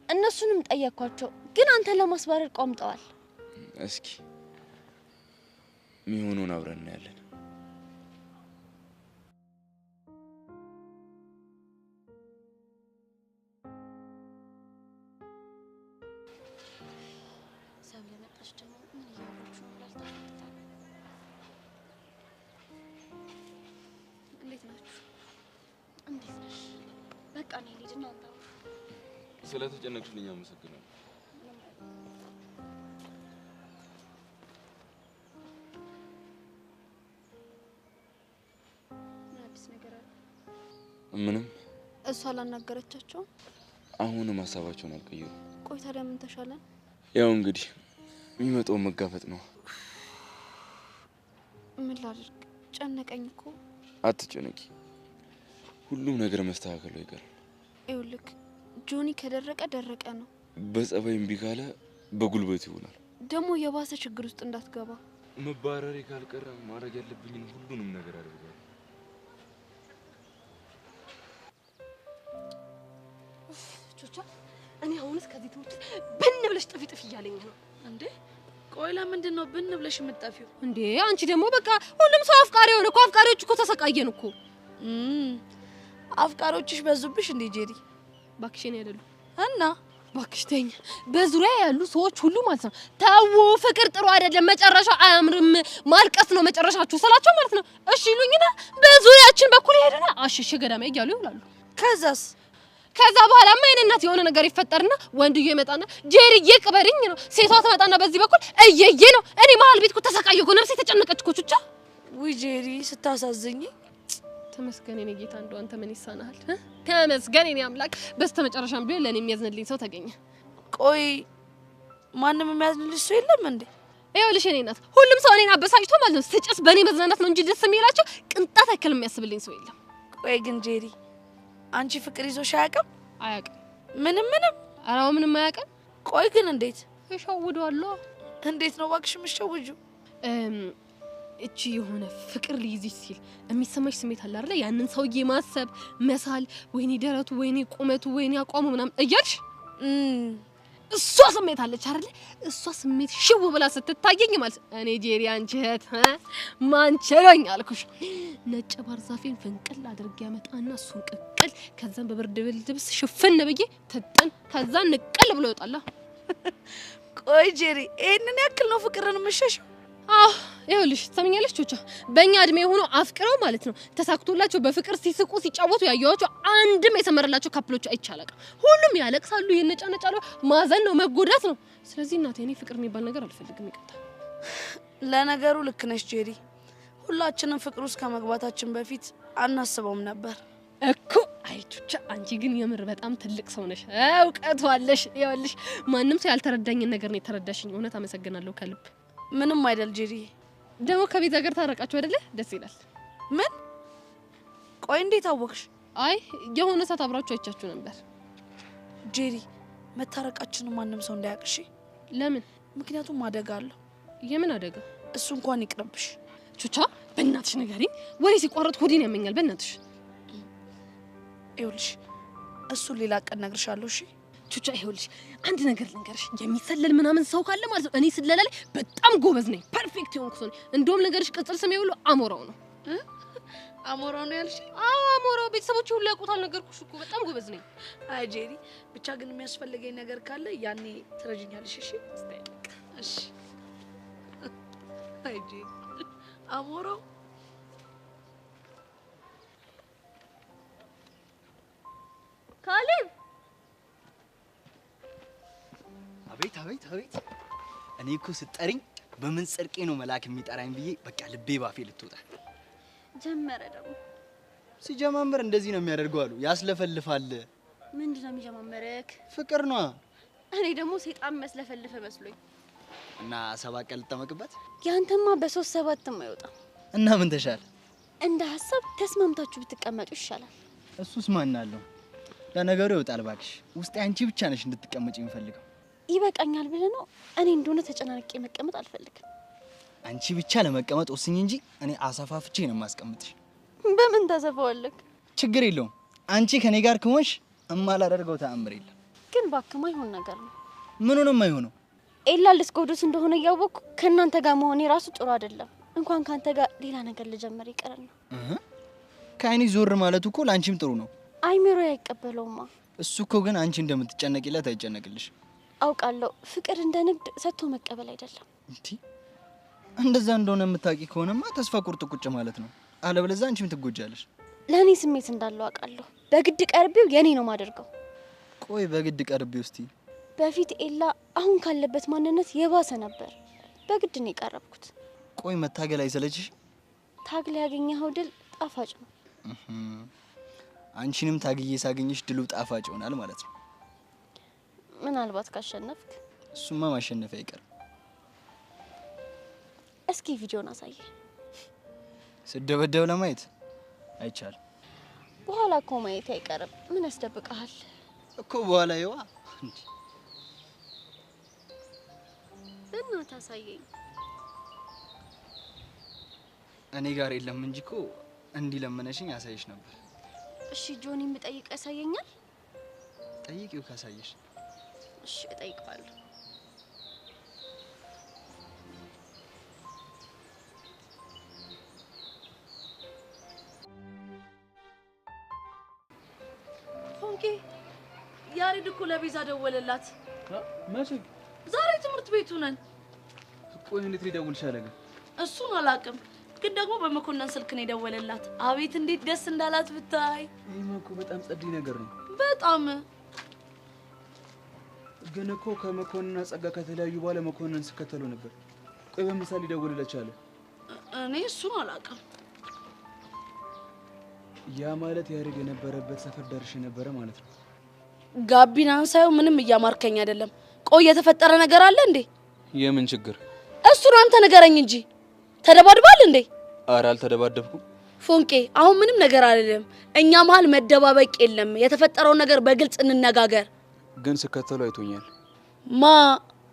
እነሱንም ጠየኳቸው፣ ግን አንተን ለማስባረር ቆምጠዋል። እስኪ የሚሆነውን አብረን እናያለን። በቃ እኔ ልጅና አንተ ስለተጨነቅሽልኝ አመሰግናለሁ። አዲስ ነገር አለ? ምንም። እሷ አላናገረቻቸውም? አሁንም ሀሳባቸውን አልቀየሩም። ቆይ ታዲያ ምን ተሻለ? ያው እንግዲህ የሚመጣው መጋፈጥ ነው። ምን ላድርግ? ጨነቀኝ እኮ። አትጨነቂ፣ ሁሉም ነገር መስተካከሉ አይቀርም። ይኸውልህ ጆኒ ከደረቀ ደረቀ ነው። በጸባይ እምቢ ካለ በጉልበት ይሆናል። ደግሞ የባሰ ችግር ውስጥ እንዳትገባ። መባረሬ ካልቀረ ማድረግ ያለብኝን ሁሉንም ነገር አድርጋለሁ። ቾቻ እኔ አሁንስ ከዚህ ትምህርት ብን ብለሽ ጥፊ ጥፊ እያለኝ ነው እንዴ? ቆይ ለምንድን ነው ብን ብለሽ የምትጠፊው እንዴ? አንቺ ደግሞ በቃ ሁሉም ሰው አፍቃሪ ሆነ እኮ። አፍቃሪዎች እኮ ተሰቃየን እኮ። አፍቃሪዎችሽ በዙብሽ እንዴ ጄሪ? ባክሽን አይደሉ እና ባክሽ ተኝ። በዙሪያ ያሉ ሰዎች ሁሉ ማለት ነው ታው ፍቅር ጥሩ አይደለም፣ መጨረሻው አያምርም፣ ማልቀስ ነው መጨረሻችሁ ስላቸው ማለት ነው እሺ ይሉኝና በዙሪያችን በኩል ሄደና አሽሽ ገዳማ እያሉ ይውላሉ። ከዛ በኋላማ የኔናት የሆነ ነገር ይፈጠርና ወንድዬ ይመጣና ጄሪዬ ቅበሪኝ ነው። ሴቷ ትመጣና በዚህ በኩል እየየ ነው። እኔ መሀል ቤት እኮ ተሰቃየሁ እኮ፣ ነፍሴ ተጨነቀች እኮ ቹቻ። ውይ ጄሪ ስታሳዝኝ። ተመስገን የኔ ጌታ፣ እንደው አንተ ምን ይሳናል? ተመስገን የኔ አምላክ። በስተመጨረሻም ቢሆን ለኔ የሚያዝንልኝ ሰው ተገኘ። ቆይ ማንም የሚያዝንልሽ ሰው የለም እንዴ? ይኸውልሽ የኔ እናት ሁሉም ሰው እኔን አበሳጭቶ ማለት ነው ስጨስ በእኔ መዝናናት ነው እንጂ ደስ የሚላቸው ቅንጣት ያክል የሚያስብልኝ ሰው የለም። ቆይ ግን ጄሪ አንቺ ፍቅር ይዞሽ አያውቅም? አያውቅም። ምንም? ኧረ ምንም አያውቅም። ቆይ ግን እንዴት እሸውደዋለሁ? እንዴት ነው እባክሽ የምትሸውጂው? እቺ የሆነ ፍቅር ሊይዝሽ ሲል የሚሰማሽ ስሜት አለ አይደል? ያንን ሰውዬ ማሰብ፣ መሳል፣ ወይኔ ደረቱ፣ ወይኔ ቁመቱ፣ ወይኔ አቋሙ ምናምን እያልሽ እሷ ስሜት አለች አይደል? እሷ ስሜት ሽው ብላ ስትታየኝ ማለት እኔ ጄሪ አንቺ እህት ማንቸሎኝ አልኩሽ። ነጭ ባርዛፌን ፍንቅል አድርጌ ያመጣና እሱን ቅቅል፣ ከዛን በብርድ ልብስ ሽፍን ብዬ ትጥን፣ ከዛን ንቅል ብሎ ይወጣላ። ቆይ ጄሪ ይሄንን ያክል ነው ፍቅርን የምትሸሽው? ይኸውልሽ ትሰሚኛለሽ ቾቻ፣ በእኛ እድሜ ሆኖ አፍቅረው ማለት ነው ተሳክቶላቸው በፍቅር ሲስቁ ሲጫወቱ ያየኋቸው አንድም የሰመረላቸው ካፕሎች አይቻላል። ሁሉም ያለቅሳሉ፣ ይነጫነጫሉ። ማዘን ነው መጎዳት ነው። ስለዚህ እናቴ እኔ ፍቅር የሚባል ነገር አልፈልግም። ይቀጣ። ለነገሩ ልክ ነሽ ጄሪ። ሁላችንም ፍቅር ውስጥ ከመግባታችን በፊት አናስበውም ነበር እኮ። አይ ቾቻ፣ አንቺ ግን የምር በጣም ትልቅ ሰው ነሽ፣ እውቀቱ አለሽ። ይኸውልሽ ማንም ሰው ያልተረዳኝን ነገር ነው የተረዳሽኝ። እውነት አመሰግናለሁ ከልብ። ምንም አይደል ጄሪ። ደግሞ ከቤት ሀገር ታረቃችሁ አይደለ? ደስ ይላል። ምን? ቆይ እንዴት አወቅሽ? አይ የሆነ ሰዓት አብራችሁ አይቻችሁ ነበር። ጄሪ መታረቃችንን ማንም ሰው እንዳያውቅሽ። ለምን? ምክንያቱም አደጋ አለው። የምን አደጋ? እሱ እንኳን ይቅርብሽ። ቹቻ በእናትሽ ንገሪኝ፣ ወይ ሲቋረጥ ሆዴን ያመኛል። በእናትሽ ይኸውልሽ እሱን ሌላ ቀን እነግርሻለሁ። እሺ ቹቻ ይኸውልሽ አንድ ነገር ልንገርሽ፣ የሚሰለል ምናምን ሰው ካለ ማለት ነው እኔ ስለላ ላይ በጣም ጎበዝ ነኝ። ፐርፌክት የሆንኩ ሰው ነኝ። እንደውም ነገርሽ ቅጽል ስሜ ሁሉ አሞራው ነው። አሞራው ነው ያልሽ? አዎ አሞራው። ቤተሰቦቼ ሁሉ ያውቁታል። ነገርኩሽ እኮ በጣም ጎበዝ ነኝ። አይ ጄሪ፣ ብቻ ግን የሚያስፈልገኝ ነገር ካለ ያኔ ትረጂኛለሽ። እሺ እሺ። አይ ጄሪ አሞራው ካሌብ። አቤት አቤት አቤት! እኔ እኮ ስጠሪኝ በምን ጽድቄ ነው መልአክ የሚጠራኝ ብዬ በቃ ልቤ ባፌ ልትወጣ ጀመረ ደግሞ። ሲጀማምር እንደዚህ ነው የሚያደርገው አሉ። ያስለፈልፋል። ምንድን ነው የሚጀማመረክ? ፍቅር ነው። እኔ ደግሞ ሰይጣን መስለፈልፈ መስሎኝ እና 7 ቀን ልጠመቅበት። ያንተማ በ3-7 አይወጣም። እና ምን ተሻለ? እንደ ሐሳብ ተስማምታችሁ ብትቀመጡ ይሻላል። እሱስ ማን አለው? ለነገሩ ይወጣል ባክሽ። ውስጤ አንቺ ብቻ ነሽ እንድትቀመጪ የምፈልገው። ይበቃኛል ብለህ ነው? እኔ እንደሆነ ተጨናንቄ መቀመጥ አልፈልግም። አንቺ ብቻ ለመቀመጥ ወስኝ እንጂ እኔ አሰፋፍቼ ነው የማስቀምጥሽ። በምን ታሰፋዋለህ? ችግር የለውም። አንቺ ከኔ ጋር ከሆንሽ እማላደርገው ተአምር የለም። ግን እባክህ ማይሆን ነገር ነው። ምን ነው የማይሆነው? ኤላ ልስጎዱስ እንደሆነ እያወቅኩ ከእናንተ ጋር መሆኔ ራሱ ጥሩ አይደለም። እንኳን ካንተ ጋር ሌላ ነገር ልጀምር ይቀርና ከአይኔ ዞር ማለቱ እኮ ላንቺም ጥሩ ነው። አይምሮ አይቀበለውማ። እሱ እኮ ግን አንቺ እንደምትጨነቂለት አይጨነቅልሽ። አውቃለሁ። ፍቅር እንደ ንግድ ሰጥቶ መቀበል አይደለም። እንዴ እንደዛ እንደሆነ የምታውቂ ከሆነማ ተስፋ ቁርጥ ቁጭ ማለት ነው። አለበለዚያ አንቺም ትጎጃለሽ። ለኔ ስሜት እንዳለው አውቃለሁ። በግድ ቀርቤው የኔ ነው ማደርገው። ቆይ በግድ ቀርቤው እስቲ? በፊት ኤላ አሁን ካለበት ማንነት የባሰ ነበር። በግድ ነው የቀረብኩት። ቆይ መታገል አይሰለችሽ? ታግለ ያገኘኸው ድል ጣፋጭ ነው። አንቺንም ታግዬ ሳገኝሽ ድሉ ጣፋጭ ይሆናል ማለት ነው። ምናልባት ካሸነፍክ። እሱማ ማሸነፍ አይቀርም። እስኪ ቪዲዮን አሳየ። ስደበደብ ለማየት አይቻልም። በኋላ እኮ ማየት አይቀርም። ምን ያስደብቀሃል እኮ በኋላ ይዋ እንዴ በእናትህ አሳየኝ። እኔ ጋር የለም እንጂ እኮ እንዲህ ለምነሽኝ ያሳይሽ ነበር። እሺ ጆኒ ምጠይቅ ያሳየኛል? ጠይቂው ካሳየሽ። እሺ እጠይቀዋለሁ። ፎንቄ ያሬድ እኮ ለቤዛ ደወለላት። መቼ? ዛሬ ትምህርት ቤቱ ነን። ቆይ እንዴት ሊደውል ቻለ ግን? እሱን አላውቅም፣ ግን ደግሞ በመኮንን ስልክ ነው የደወለላት። አቤት እንዴት ደስ እንዳላት ብታይ። ይሄማ እኮ በጣም ጸዴ ነገር ነው። በጣም ግን እኮ ከመኮንንና ጸጋ ከተለያዩ በኋላ መኮንን ስከተለው ነበር። ቆይ በምሳሌ ሊደውልለት ቻለ? እኔ እሱን አላውቅም። ያ ማለት ያሬድ የነበረበት ሰፈር ደርሼ ነበረ ማለት ነው። ጋቢናን ሳይሆን ምንም እያማርከኝ አይደለም። ቆይ የተፈጠረ ነገር አለ እንዴ? የምን ችግር? እሱን አንተ ንገረኝ እንጂ። ተደባድባል እንዴ? ኧረ አልተደባደብኩም። ፎንቄ አሁን ምንም ነገር አይደለም። እኛ መሀል መደባበቅ የለም። የተፈጠረው ነገር በግልጽ እንነጋገር። ግን ስከተሉ አይቶኛል።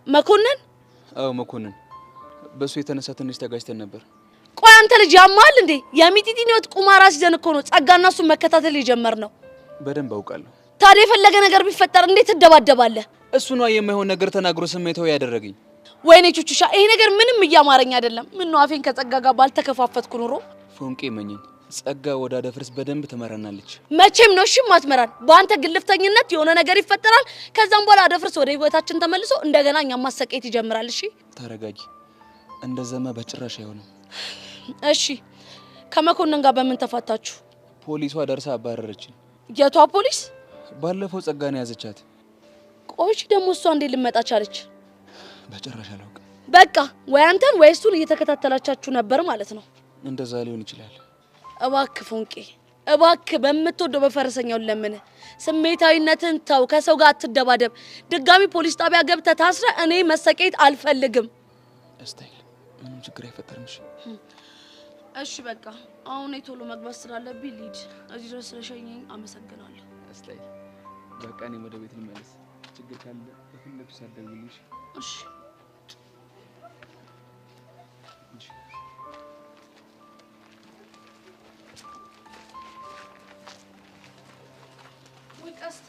መኮንን? አዎ መኮንን። በሱ የተነሳ ትንሽ ተጋጭተን ነበር። ቆይ አንተ ልጅ ያማል እንዴ? የሚጢጢን ህይወት ቁማር አስይዘን እኮ ነው ጸጋና እሱን መከታተል የጀመርነው። በደንብ አውቃለሁ። ታዲያ የፈለገ ነገር ቢፈጠር እንዴት ትደባደባለህ? እሱ ነው የማይሆን ነገር ተናግሮ ስሜታዊ ያደረገኝ። ወይኔ ቹቹሻ፣ ይሄ ነገር ምንም እያማረኝ አይደለም። ምን ነው አፌን ከጸጋ ጋር ባልተከፋፈትኩ ኑሮ። ፎንቄ መኘኝ፣ ጸጋ ወደ አደፍርስ በደንብ ትመራናለች። መቼም ነው እሺ ማትመራን። በአንተ ግልፍተኝነት የሆነ ነገር ይፈጠራል። ከዛም በኋላ አደፍርስ ወደ ህይወታችን ተመልሶ እንደገና እኛም ማሰቃየት ይጀምራል። እሺ ተረጋጊ። እንደዛማ በጭራሽ አይሆንም። እሺ ከመኮንን ጋር በምን ተፋታችሁ? ፖሊሷ ደርሳ አባረረችኝ። የቷ ፖሊስ? ባለፈው ጸጋን ያዘቻት። ቆይሽ ደግሞ እሷ እንዴት ልመጣ ቻለች? በጭራሽ አላውቅም። በቃ ወይ አንተን ወይ እሱን እየተከታተላቻችሁ ነበር ማለት ነው። እንደዛ ሊሆን ይችላል። እባክህ ፎንቄ፣ እባክህ በምትወደው በፈረሰኛው ለምን ስሜታዊነትን ተው። ከሰው ጋር አትደባደብ። ድጋሚ ፖሊስ ጣቢያ ገብተህ ታስረ እኔ መሰቃየት አልፈልግም። እስታይል ምንም ችግር አይፈጠርም። እሺ በቃ አሁን ቶሎ መግባት ስላለብኝ ልሂድ። እዚህ ድረስ ስለሸኘኝ አመሰግናለሁ። እስታይል በቃ እኔ ወደ ቤት ልመለስ። ችግር ካለ በፍለግ ሳደውልልሽ። እሺ ወቀስቴ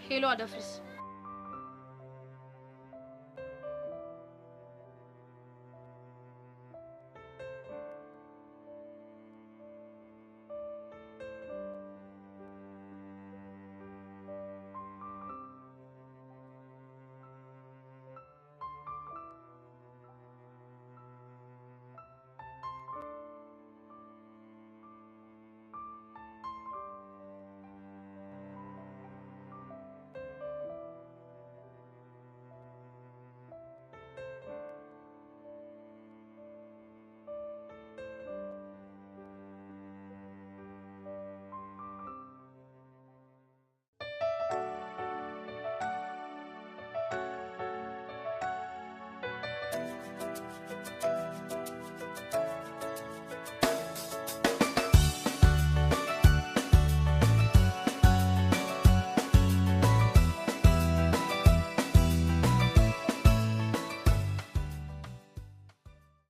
ሄሎ አደፍርስ